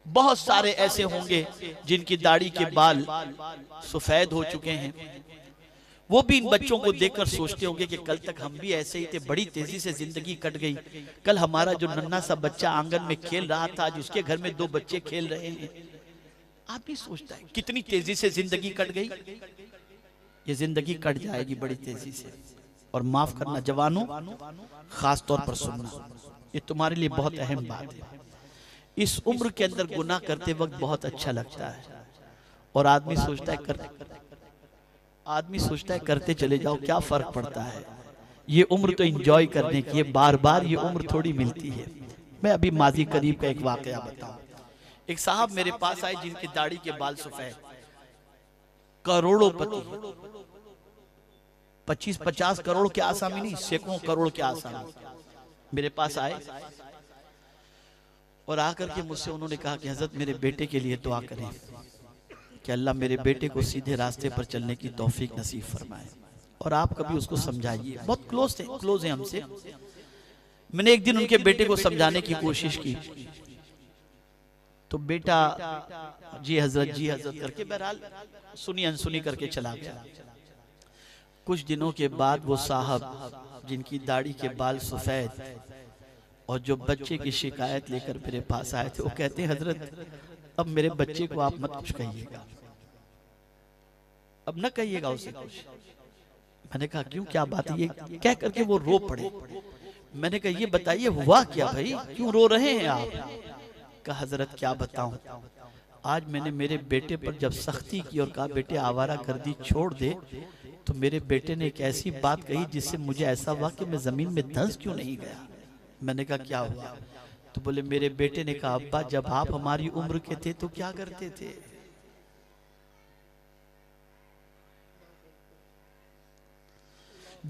बहुत सारे ऐसे होंगे जिनकी दाढ़ी के बाल सफेद हो चुके हैं। वो भी इन बच्चों को देखकर सोचते होंगे कि कल तक हम भी ऐसे ही थे, बड़ी तेजी से जिंदगी कट गई। कल हमारा जो नन्हा सा बच्चा आंगन में खेल रहा था, आज उसके घर में 2 बच्चे खेल रहे हैं। आदमी सोचता है कितनी तेजी से जिंदगी कट गई। ये जिंदगी कट जाएगी बड़ी तेजी से। और माफ करना जवानों, खास तौर पर सुनना, ये तुम्हारे लिए बहुत अहम बात है। इस उम्र के अंदर गुनाह करते वक्त बहुत अच्छा लगता है, और आदमी सोचता है करते चले जाओ, क्या फर्क पड़ता है। ये उम्र तो एंजॉय करने की है, बार बार ये उम्र थोड़ी मिलती है। मैं अभी माजी करीब का एक वाकया बताऊं। एक साहब मेरे पास आए जिनकी दाढ़ी के बाल सफेद, करोड़ोंपति, 25-50 करोड़ के आसामी नहीं, सैकड़ों करोड़ के आसामी मेरे पास आए और आकर के मुझसे उन्होंने कहा कि हजरत मेरे बेटे के लिए दुआ करें कि अल्लाह मेरे बेटे को सीधे रास्ते पर चलने की तौफीक नसीब फरमाए, और आप कभी उसको समझाइए। बहुत क्लोज है हमसे। मैंने एक दिन उनके बेटे को समझाने की कोशिश की, तो बेटा जी हजरत करके बहरहाल सुनी अनसुनी करके चला गया। कुछ दिनों के बाद वो साहब जिनकी दाढ़ी के बाल सफेद और जो बच्चे की शिकायत लेकर मेरे पास आए थे, वो कहते हैं हजरत अब मेरे बच्चे को आप मत कुछ कहिएगा, अब न कहिएगा उसे कुछ। मैंने कहा क्यों, क्या बात है? ये कह करके वो रो पड़े। मैंने कहा ये बताइए हुआ क्या भाई, क्यों रो रहे हैं आप? कहा हजरत क्या बताऊं, आज मैंने मेरे बेटे पर जब सख्ती की और कहा बेटे आवारा गर्दी छोड़ दे, तो मेरे बेटे ने एक ऐसी बात कही जिससे मुझे ऐसा हुआ कि मैं जमीन में धंस क्यों नहीं गया। मैंने कहा क्या हुआ? तो बोले मेरे बेटे ने कहा अब्बा जब आप हमारी उम्र के थे तो क्या करते थे?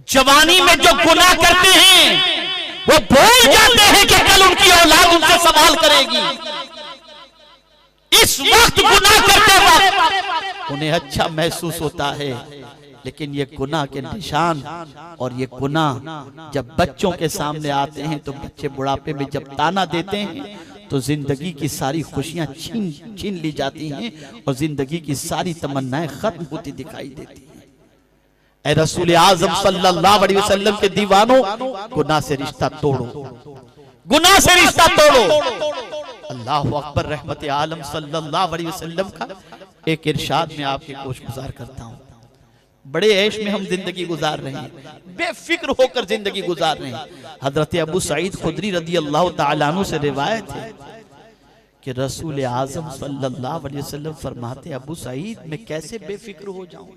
जवानी में जो गुनाह करते हैं वो भूल जाते हैं कि कल उनकी औलाद उनसे सवाल करेगी। इस वक्त गुनाह करते वक्त उन्हें अच्छा महसूस होता है, लेकिन ये गुनाह के निशान और ये गुनाह जब बच्चों के सामने आते हैं तो बच्चे बुढ़ापे में जब ताना देते हैं तो जिंदगी की सारी खुशियां छीन ली जाती हैं और जिंदगी की सारी तमन्नाएं खत्म होती दिखाई देती हैं। ऐ रसूल आज़म सल्लल्लाहु अलैहि वसल्लम के दीवानों, गुनाह से रिश्ता तोड़ो, गुनाह से रिश्ता तोड़ो। अल्लाह अकबर। रहमत आलम सल्लल्लाहु अलैहि वसल्लम का एक इरशाद में आपके कोश गुजार करता हूँ। बड़े ऐश में हम जिंदगी गुजार रहे हैं, बेफिक्र होकर जिंदगी गुजार रहे हैं। हजरत अबू सईद खुदरी रदी अल्लाह तआला अन्हु से रिवायत है कि रसूल आज़म सल्लल्लाहु अलैहि वसल्लम फरमाते अबू सईद मैं कैसे बेफिक्र हो जाऊं।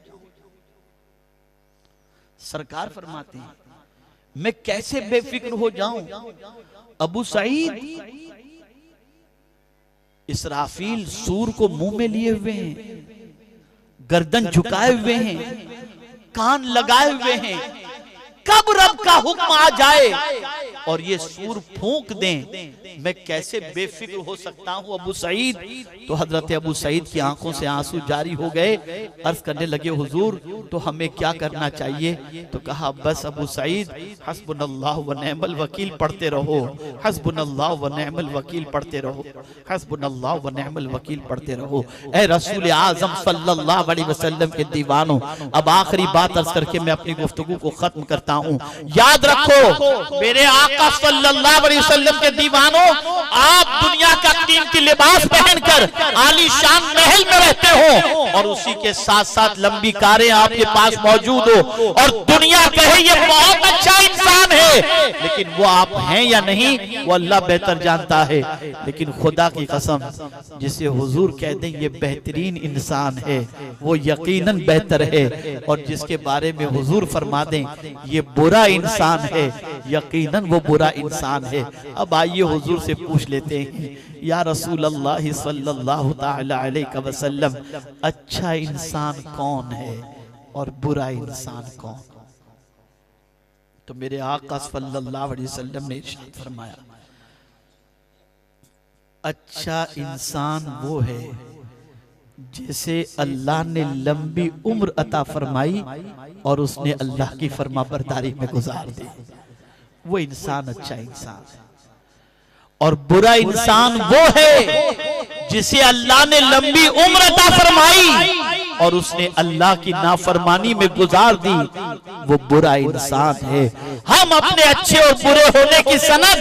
सरकार फरमाते हैं मैं कैसे बेफिक्र हो जाऊं। अबू सईद इसराफील सूर को मुंह में लिए हुए हैं, गर्दन झुकाए हुए हैं, कान लगाए हुए हैं, कब रब का हुक्म आ जाए और ये सूर फूंक दें, मैं कैसे बेफिक्र हो सकता हूं अबू सईद। तो हजरत अबू सईद की आंखों से आंसू जारी हो गए। अर्ज करने लगे हुजूर तो हमें क्या करना चाहिए? तो कहा बस अबू सईद हस्बुनल्लाह व निअमल वकील पढ़ते रहो, हस्बुनल्लाह व निअमल वकील पढ़ते रहो, हस्बुनल्लाह व निअमल वकील पढ़ते रहो। ऐ रसूल आज़म सल्लल्लाहु अलैहि वसल्लम के दीवानों, अब आखिरी बात अर्ज करके मैं अपनी गुफ्तगू को खत्म करता हूं। याद रखो मेरे आका सल्लल्लाहु अलैहि वसल्लम के दीवानों, आप दुनिया का कीमती लिबास पहनकर आलीशान महल में रहते हो और उसी के साथ साथ लंबी कारें आपके पास मौजूद हो और दुनिया कहे ये बहुत अच्छा इंसान है, लेकिन वो आप हैं या नहीं वो अल्लाह बेहतर जानता है। लेकिन खुदा की कसम जिसे हुजूर कह दें ये बेहतरीन इंसान है वो यकीनन बेहतर है, और जिसके बारे में हुजूर फरमा दें ये बुरा इंसान है यकीनन वो बुरा इंसान है। अब आइए हुजूर से पूछ लेते हैं या रसूल अल्लाह सल्लल्लाहु तआला अलैहि वसल्लम, अच्छा इंसान कौन है और बुरा इंसान कौन? तो मेरे आका सल्लल्लाहु अलैहि वसल्लम ने इरशाद फरमाया अच्छा इंसान वो है जिसे अल्लाह ने लंबी उम्र अता फरमाई और उसने अल्लाह की फरमाबरदारी में गुजार दी, वो इंसान अच्छा इंसान है। और बुरा इंसान वो है जिसे अल्लाह ने लंबी उम्र अता फरमाई और उसने अल्लाह की नाफरमानी में गुजार दी, वो बुरा इंसान है। हम अपने अच्छे और बुरे होने की सनद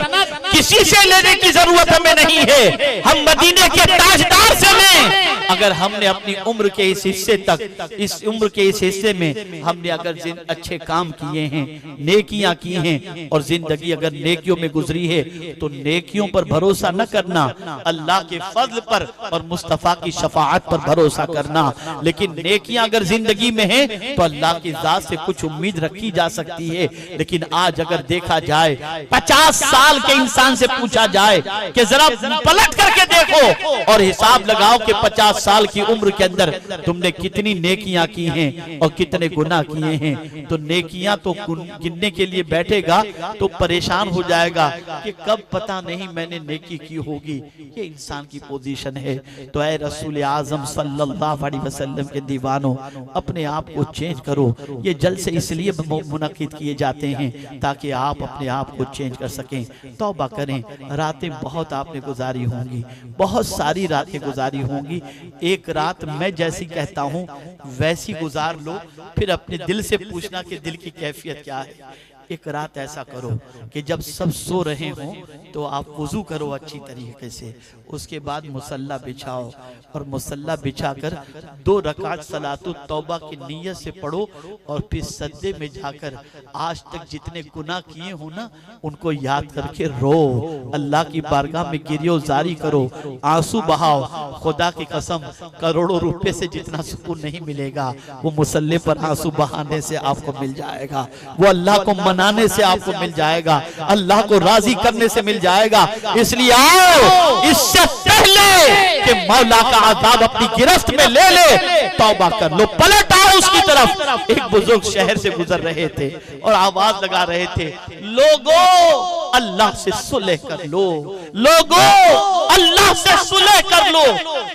किसी से लेने की जरूरत हमें नहीं है, हम मदीने के ताजदार से लें। अगर हमने अपनी उम्र के इस हिस्से तक, इस उम्र के इस हिस्से में हमने अगर अच्छे काम किए हैं, नेकियां की हैं और जिंदगी अगर नेकियों में गुजरी है तो नेकियों पर भरोसा न करना, अल्लाह के फजल पर और मुस्तफा की शफाअत पर भरोसा करना। लेकिन नेकियां अगर जिंदगी में है तो अल्लाह की जात से कुछ उम्मीद रखी जा सकती है। लेकिन आज अगर देखा जाए 50 साल के इंसान से पूछा जाए कि जरा पलट करके देखो और हिसाब लगाओ कि 50 साल की उम्र के अंदर तुमने कितनी नेकियां की हैं और कितने गुनाह किए हैं, तो नेकियां तो गिनने के लिए बैठेगा तो परेशान हो जाएगा कि कब पता नहीं मैंने नेकी की होगी। ये इंसान की पोजीशन है। तो ऐ रसूल आज़म सल्लल्लाहु अलैहि वसल्लम के दीवानों, अपने आप को चेंज करो। ये जलसे इसलिए मुनक्किद किए जाते हैं ताकि आप अपने आप को चेंज कर सकें। तौबा करें, रातें बहुत आपने गुजारी होंगी, बहुत सारी रातें गुजारी होंगी। एक रात मैं जैसी कहता हूँ वैसी गुजार लो, फिर अपने दिल से पूछना कि दिल की कैफियत क्या है। एक रात ऐसा करो कि जब सब सो रहे हों तो आप वुजू करो अच्छी तरीके से, उसके बाद मुसल्ला बिछाओ और मुसल्ला बिछाकर 2 रकात सलातुत तौबा की नीयत से पढ़ो और फिर सज्दे में जाकर आज तक जितने गुनाह किए हो ना उनको याद करके रो, अल्लाह की बारगाह में गिरियो जारी करो, आंसू बहाओ। खुदा की कसम करोड़ों रुपए से जितना सुकून नहीं मिलेगा वो मुसल्ले पर आंसू बहाने से आपको मिल जाएगा, वो अल्लाह को मनाने से आपको मिल जाएगा, अल्लाह को राजी करने से मिल जाएगा। इसलिए आओ इससे पहले कि मौला का आजाब अपनी गिरफ्त में ले ले, तौबा कर लो, पलट आओ उसकी तरफ। एक बुजुर्ग शहर से गुजर रहे थे और आवाज लगा रहे थे, लोगों अल्लाह से सुलह कर लो, लोगों अल्लाह से सुलह कर लो।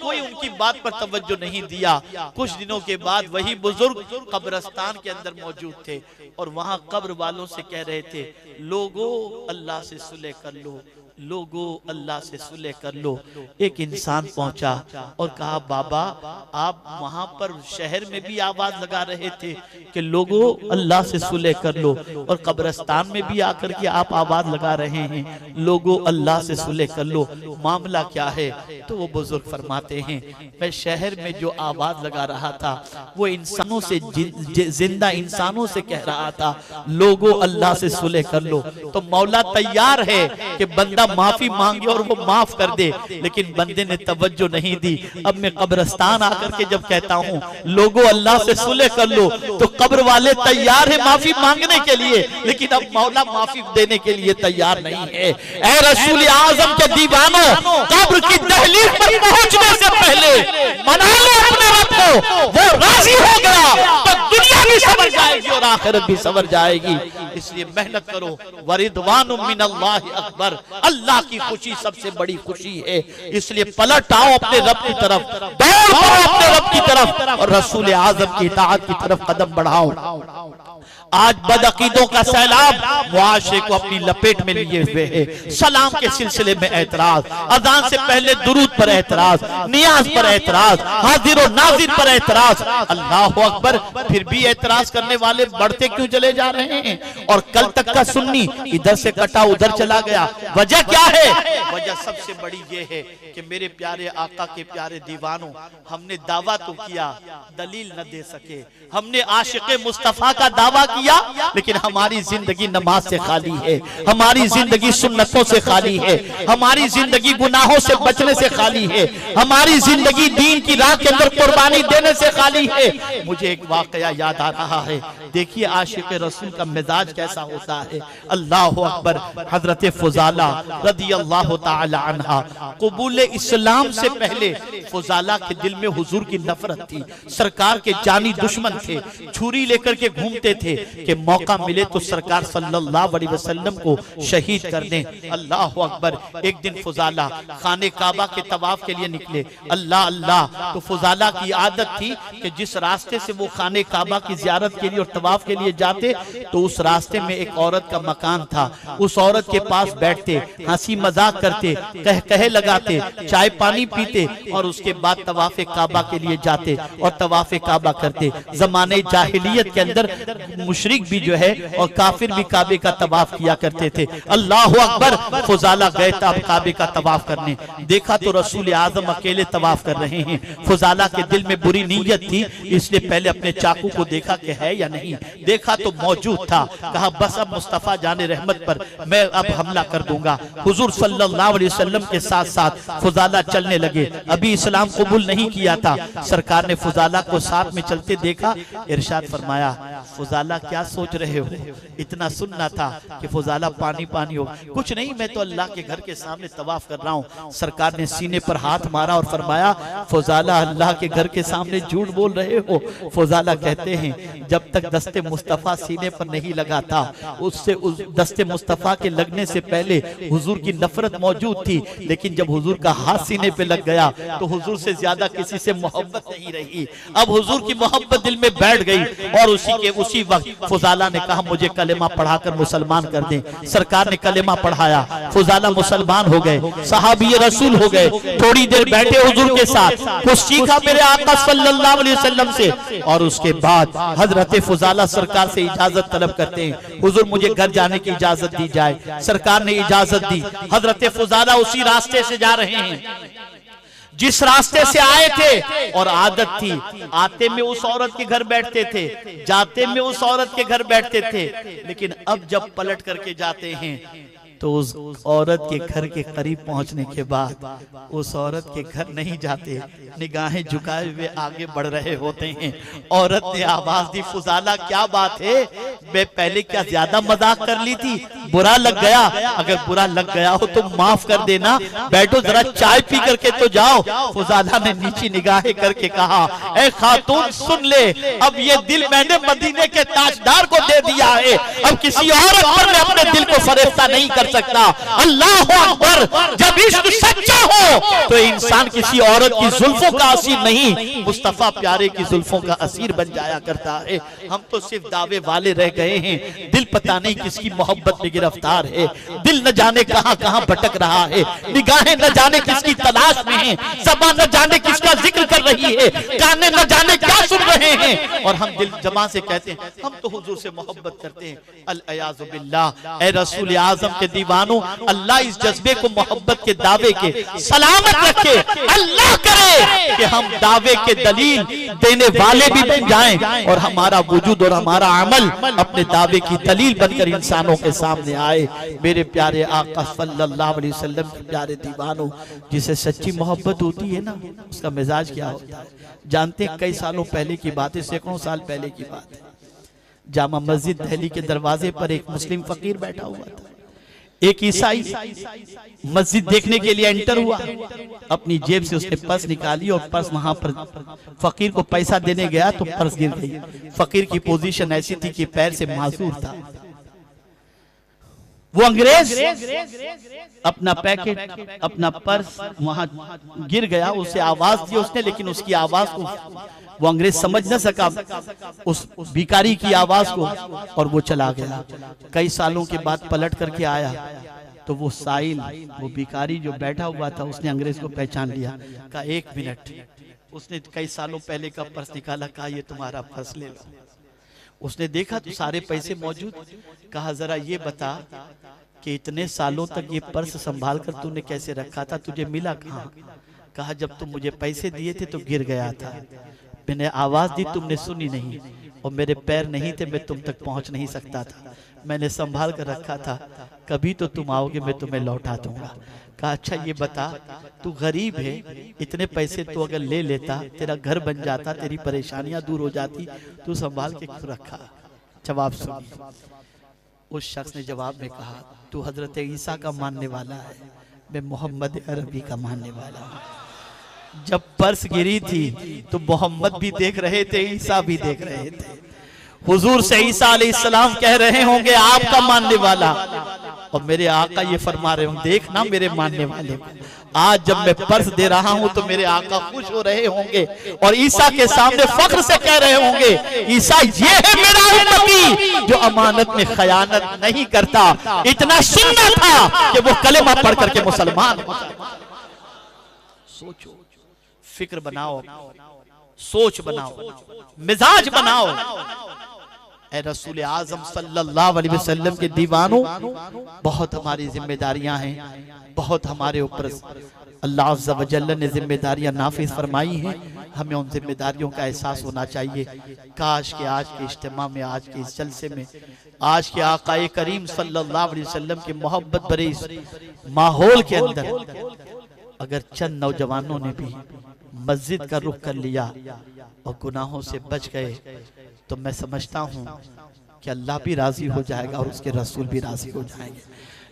कोई उनकी बात पर तवज्जो नहीं दिया। कुछ दिनों के बाद वही बुजुर्ग कब्रिस्तान के अंदर मौजूद थे और वहां कब्र वालों से कह रहे थे, लोगों अल्लाह से सुलह कर लो, लोगों अल्लाह से सुलह कर लो। एक इंसान पहुंचा और कहा, बाबा आप वहां पर शहर में भी आवाज लगा रहे थे कि लोगों अल्लाह से सुलह कर लो और कब्रिस्तान में भी आकर के आप आवाज लगा रहे हैं लोगों अल्लाह से सुलह कर लो, मामला क्या है? तो वो बुजुर्ग फरमाते हैं, मैं शहर में जो आवाज लगा रहा था वो इंसानों से, जिंदा इंसानों से कह रहा था लोगों अल्लाह से सुलह कर लो। तो मौला तैयार है कि बंदा माफी मांगे और वो माफ कर दे, लेकिन बंदे ने तवज्जो नहीं दी। अब मैं कब्रिस्तान आकर के जब कहता हूँ लोगों अल्लाह से सुलह कर लो तो कब्र वाले तैयार है माफी मांगने के लिए, लेकिन अब मौला माफी देने के लिए तैयार नहीं है। ऐ रसूल आजम के दीवानों, कब्र की दहलीज पर पहुंचने से पहले मना लो अपने रब को, वो राजी हो गया तो दुनिया भी सवर जाएगी और आखिरत भी सवर जाएगी। इसलिए मेहनत करो, वरिदवानु मिनल्लाहि अकबर, अल्लाह की खुशी सबसे बड़ी खुशी है। इसलिए पलट आओ अपने रब की तरफ, दौड़ पड़ो अपने रब की तरफ और रसूल आजम की इताअत की तरफ कदम बढ़ाओ। आज बदअकीदों का सैलाब मुआशरे को अपनी लपेट में लिए हुए है। सलाम के सिलसिले में एतराज, अजान से पहले दुरूद पर एतराज, नियाज पर एतराज, हाजिर और नाजिर पर एतराज। अल्लाह अकबर, फिर भी एतराज करने वाले बढ़ते क्यों चले जा रहे हैं? और कल तक का सुन्नी इधर से कटा उधर चला गया, वजह क्या है? वजह सबसे बड़ी ये है कि मेरे प्यारे आका के प्यारे दीवानों, हमने दावा तो किया, दलील न दे सके। हमने आशिक़े मुस्तफा का दावा किया, लेकिन हमारी जिंदगी नमाज से खाली है, हमारी जिंदगी सुन्नतों से खाली है, हमारी जिंदगी गुनाहों से बचने से खाली है, हमारी जिंदगी दीन की राह के अंदर कुर्बानी देने से खाली है। मुझे एक वाकया याद आ रहा है, देखिए आशिक़े रसूल का मिजाज कैसा होता है। अल्लाह अकबर, हजरत फुजाला रदियल्लाहु ताला अन्हा, कबूल इस्लाम से पहले फुजाला के दिल में हुजूर की नफरत थी, सरकार के जानी दुश्मन थे, छुरी लेकर के घूमते थे कि मौका मिले तो सरकार सल्लल्लाहु अलैहि वसल्लम को शहीद कर दें। अल्लाह अकबर, एक दिन फुजाला खाने काबा के तवाफ के लिए निकले। अल्लाह अल्लाह, तो फुजाला की आदत थी कि जिस रास्ते से वो खाने काबा की जियारत के लिए और तवाफ के लिए जाते तो उस रास्ते में एक औरत का मकान था, उस औरत के पास बैठते, हंसी मजाक करते, कह लगाते, चाय पानी पीते और उसके बाद तवाफ काबा के लिए जाते और तवाफ काबा करते। जमाने जाहिलियत के अंदर मुशरिक भी जो है और काफिर भी काबे का तवाफ किया करते थे। अल्लाह अकबर, फुजाला गए तब काबे का तवाफ करने, देखा तो रसूल आजम अकेले तवाफ कर रहे हैं। फुजाला के दिल में बुरी नीयत थी, इसलिए पहले अपने चाकू को देखा कि है या नहीं, देखा तो मौजूद था। कहा बस अब मुस्तफा जाने रहमत पर मैं अब हमला कर दूंगा। हुजूर सल्लल्लाहु अलैहि वसल्लम के साथ साथ फुजाला चलने लगे। अभी इस्लाम कबूल नहीं किया था। सरकार ने फुजाला को साथ में चलते देखा, इरशाद फरमाया, फुजाला क्या सोच रहे हो? इतना सुनना था कि फुजाला पानी पानी हो। कुछ नहीं, मैं तो अल्लाह के घर के सामने तवाफ कर रहा हूँ। सरकार ने सीने पर हाथ मारा और फरमाया, फुजाला अल्लाह के घर के सामने झूठ बोल रहे हो। फुजाला कहते हैं, जब तक दस्ते मुस्तफा सीने पर नहीं लगा था, उससे उस दस्ते मुस्तफा के लगने से पहले हुजूर की नफरत मौजूद थी, लेकिन जब हुजूर का हाथ सीने पे लग गया तो हुजूर से ज्यादा किसी से मोहब्बत नहीं रही। अब हुजूर की मोहब्बत दिल में बैठ गई और उसी के उसी वक्त फुजाला ने कहा मुझे कलेमा पढ़ाकर मुसलमान कर दें। सरकार ने कलेमा पढ़ाया, फुजाला मुसलमान हो गए, सहाबी रसूल हो गए। थोड़ी देर बैठे हुजूर के साथ, कुछ सीखा मेरे आका सल्लल्लाहु अलैहि वसल्लम से, और उसके बाद हजरत फुजाला सरकार से इजाजत तलब करते हैं, हुजूर मुझे घर जाने की इजाजत दी जाए। सरकार ने इजाजत दी। हजरत फुजाला उसी रास्ते से जा रहे हैं जिस रास्ते से आए थे, और आदत थी आते में उस औरत के घर बैठते थे, जाते में उस औरत के घर बैठते थे। लेकिन अब जब पलट करके जाते हैं तो उस औरत के घर के करीब पहुंचने के बाद उस औरत के घर नहीं जाते, निगाहें झुकाए हुए आगे बढ़ रहे होते हैं। औरत ने आवाज दी, फुजाला क्या बात है, मैं पहले क्या ज्यादा मजाक कर ली थी, बुरा लग गया? अगर बुरा लग गया हो तो माफ कर देना, बैठो जरा चाय पी करके तो जाओ। फुजाला ने नीची निगाहें करके कहा, ए खातून सुन ले, अब ये दिल मैंने मदीने के ताजदार को दे दिया है, अब किसी औरत पर मैं अपने दिल को फरेफ्ता नहीं कर सकता। अल्लाह अकबर। जब इश्क सच्चा हो तो इंसान किसी औरत की जुल्फों का असीर नहीं, मुस्तफा प्यारे की जुल्फों का असीर बन जाया करता है। हम तो सिर्फ दावे वाले रह गए हैं, दिल पता नहीं किसकी मोहब्बत में गिरफ्तार है, दिल न जाने कहां कहां भटक रहा है, निगाहें न जाने किसकी तलाश में है, ज़बान न जाने किसका जिक्र कर रही है, काने न जाने क्या सुन रहे हैं, और हम दिल जबान से कहते हैं हम तो हुजूर से मोहब्बत करते हैं। अल अयाज़ु बिल्लाह। ए रसूल आज़म के दीवानों, अल्लाह इस जज्बे को मोहब्बत के दावे के सलामत रखे। अल्लाह करे कि हम दावे के दलील देने वाले भी बन जाएं और हमारा वजूद और हमारा अमल अपने दावे की दलील बनकर इंसानों के सामने आए। मेरे प्यारे आका सल्लल्लाहु अलैहि वसल्लम के प्यारे दीवानों, जिसे सच्ची मोहब्बत होती है ना, उसका मिजाज क्या होता है जानते हैं? कई सालों पहले की बात है, सैकड़ों साल पहले की बात है। जामा मस्जिद दिल्ली के दरवाजे पर एक मुस्लिम फकीर बैठा हुआ था। एक ईसाई मस्जिद देखने के लिए एंटर हुआ, अपनी जेब से उसने पर्स निकाली और पर्स वहां पर फकीर को पैसा देने गया तो पर्स गिर गई। फकीर की पोजीशन ऐसी थी कि पैर से माजूर था। वो अंग्रेज अपना पैकेट, अपना पर्स वहां गिर गया, उसे आवाज दी उसने, लेकिन उसकी आवाज को वो अंग्रेज समझ न सका, उस भिखारी की आवाज को, और वो चला गया। कई सालों के बाद पलट करके आया तो वो साइल, वो भिखारी जो बैठा हुआ था, उसने अंग्रेज को पहचान लिया। कहा एक मिनट, उसने कई सालों पहले का पर्स निकाला, कहा ये तुम्हारा पर्स ले लो। उसने देखा तो सारे पैसे मौजूद। कहा जरा ये बता कि इतने सालों तक ये पर्स संभाल कर तूने कैसे रखा था, तुझे मिला कहाँ? कहा जब तुम मुझे पैसे दिए थे तो गिर गया था, मैंने आवाज दी तुमने सुनी नहीं, और मेरे पैर नहीं थे, मैं तुम तक पहुंच नहीं सकता था, मैंने संभाल कर रखा था, कभी तो तुम आओगे मैं तुम्हें लौटा दूंगा। कहा अच्छा ये बता, तू गरीब है, इतने पैसे तो अगर ले लेता तेरा घर बन जाता, तेरी परेशानियां दूर हो जाती, तू संभाल के क्यों रखा? जवाब सुनिए। उस शख्स ने जवाब में कहा, तू हजरत ईसा का मानने वाला है, मैं मोहम्मद अरबी का मानने वाला हूँ। जब पर्स गिरी थी तो मोहम्मद भी देख रहे थे, ईसा भी देख रहे थे। हुजूर से ईसा अलैहिस्सलाम कह रहे होंगे आपका मानने वाला, और मेरे आका ये फरमा रहे होंगे देखना मेरे मानने वाले को। आज जब मैं पर्स दे रहा हूं तो मेरे आका खुश हो रहे होंगे और ईसा के सामने फख्र से कह रहे होंगे ईसा ये है मेरा उम्मती जो अमानत में खयानत नहीं करता। इतना सुनना था कि वो कलेमा पढ़ करके मुसलमान हो जाए। सोचो, फिक्र बनाओ, सोच बनाओ, मिजाज बनाओ। ए रसूल आज़म सल्लल्लाहु अलैहि वसल्लम के दीवानों, बहुत हमारी जिम्मेदारियां हैं, बहुत हमारे ऊपर अल्लाह अज़्ज़ा व जल्ल ने जिम्मेदारियां नाफिज फरमाई हैं। हमें उन जिम्मेदारियों का एहसास होना चाहिए। काश के आज के इज्तिमा में, आज के इस जलसे में, आज के आकाए करीम सल्लल्लाहु अलैहि वसल्लम के मोहब्बत भरे इस माहौल के अंदर अगर चंद नौजवानों ने भी मस्जिद का रुख कर लिया और गुनाहों से बच गए तो मैं समझता हूं कि अल्लाह भी राजी हो जाएगा और उसके रसूल भी राजी हो जाएंगे।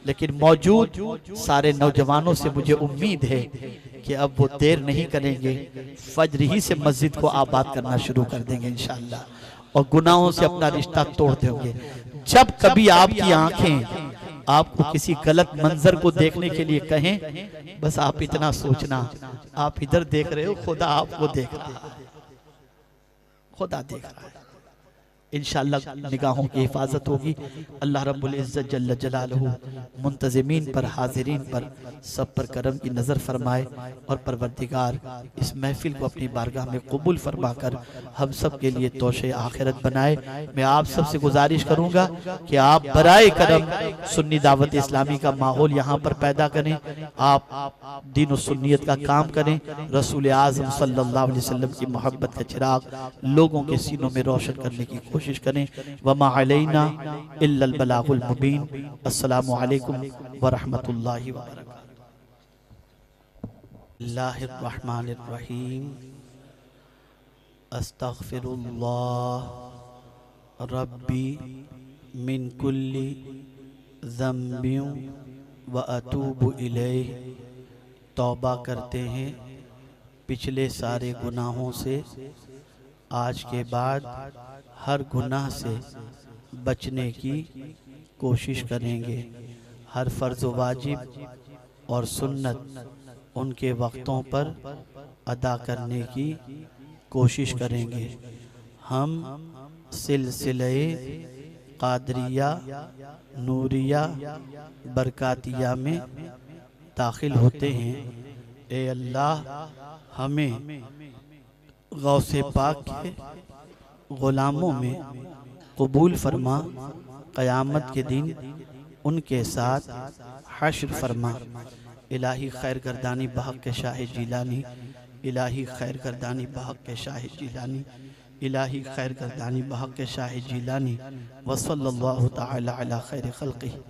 लेकिन मौजूद सारे नौजवानों से मुझे उम्मीद है कि अब वो देर नहीं करेंगे, फज्र ही से मस्जिद को आबाद करना शुरू कर देंगे इंशाअल्लाह, और गुनाहों से अपना रिश्ता तोड़ देंगे। जब कभी आपकी आंखें आपको किसी गलत मंजर को देखने के लिए कहें, बस आप इतना सोचना, आप इधर देख रहे हो, खुदा आपको देख रहा है, खुदा देख रहा है। इंशाअल्लाह निगाहों की हिफाजत होगी। अल्लाह रब्बुल इज़्ज़त जल्ल जलालहू मुंतज़िमीन पर, हाज़िरीन पर, सब पर करम की नज़र फरमाए और परवरदिगार इस महफिल को अपनी बारगाह में कबूल फरमाकर हम सब के लिए तोशे आखिरत बनाए। मैं आप सबसे गुजारिश करूँगा कि आप बराए करम सुन्नी दावत इस्लामी का माहौल यहाँ पर पैदा करें, आप दीन और सुन्नियत का काम करें, रसूल आज़म सल्लल्लाहु अलैहि वसल्लम की मोहब्बत का चिराग लोगों के सीनों में रोशन करने की कोशिश करें। वमा अलैना इल्लल बलागुल मुबीन। अस्सलामु अलैकुम व रहमतुल्लाहि व बरकातुहू। बिस्मिल्लाहिर रहमानिर रहीम। अस्तगफिरुल्लाह रब्बी मिन कुल्ली ज़ंबिन व अतूबु इलैह। तौबा करते हैं पिछले सारे गुनाहों से, आज के बाद हर गुनाह से बचने की कोशिश करेंगे। हर फ़र्ज़ वाजिब और सुन्नत उनके वक्तों पर अदा करने की कोशिश करेंगे। हम सिलसिले क़ादरिया, नूरिया, बरकातिया में दाखिल होते हैं। ए अल्लाह हमें गौसे पाक के ग़ुलामों में कबूल फरमा, क़यामत के दिन उनके साथ हश्र फरमा। इलाही खैर गर्दानी बहक़ के शाह जिलानी, इलाही खैर गर्दानी बहक़ के शाह जिलानी, इलाही खैर गर्दानी बहक़ के शाह जिलानी। व सल्लल्लाहु तआला अला खैर खल्क़िही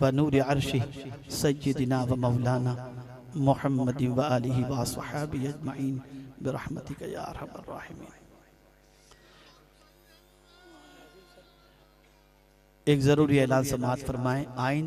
व नूर अर्शिही सय्यिदिना व मौलाना मुहम्मद व आलिहि व अस्हाबिही अजमईन बिरहमतिका या अरहमर राहिमीन। एक ज़रूरी ऐलान समाअत फरमाएं। आइंदा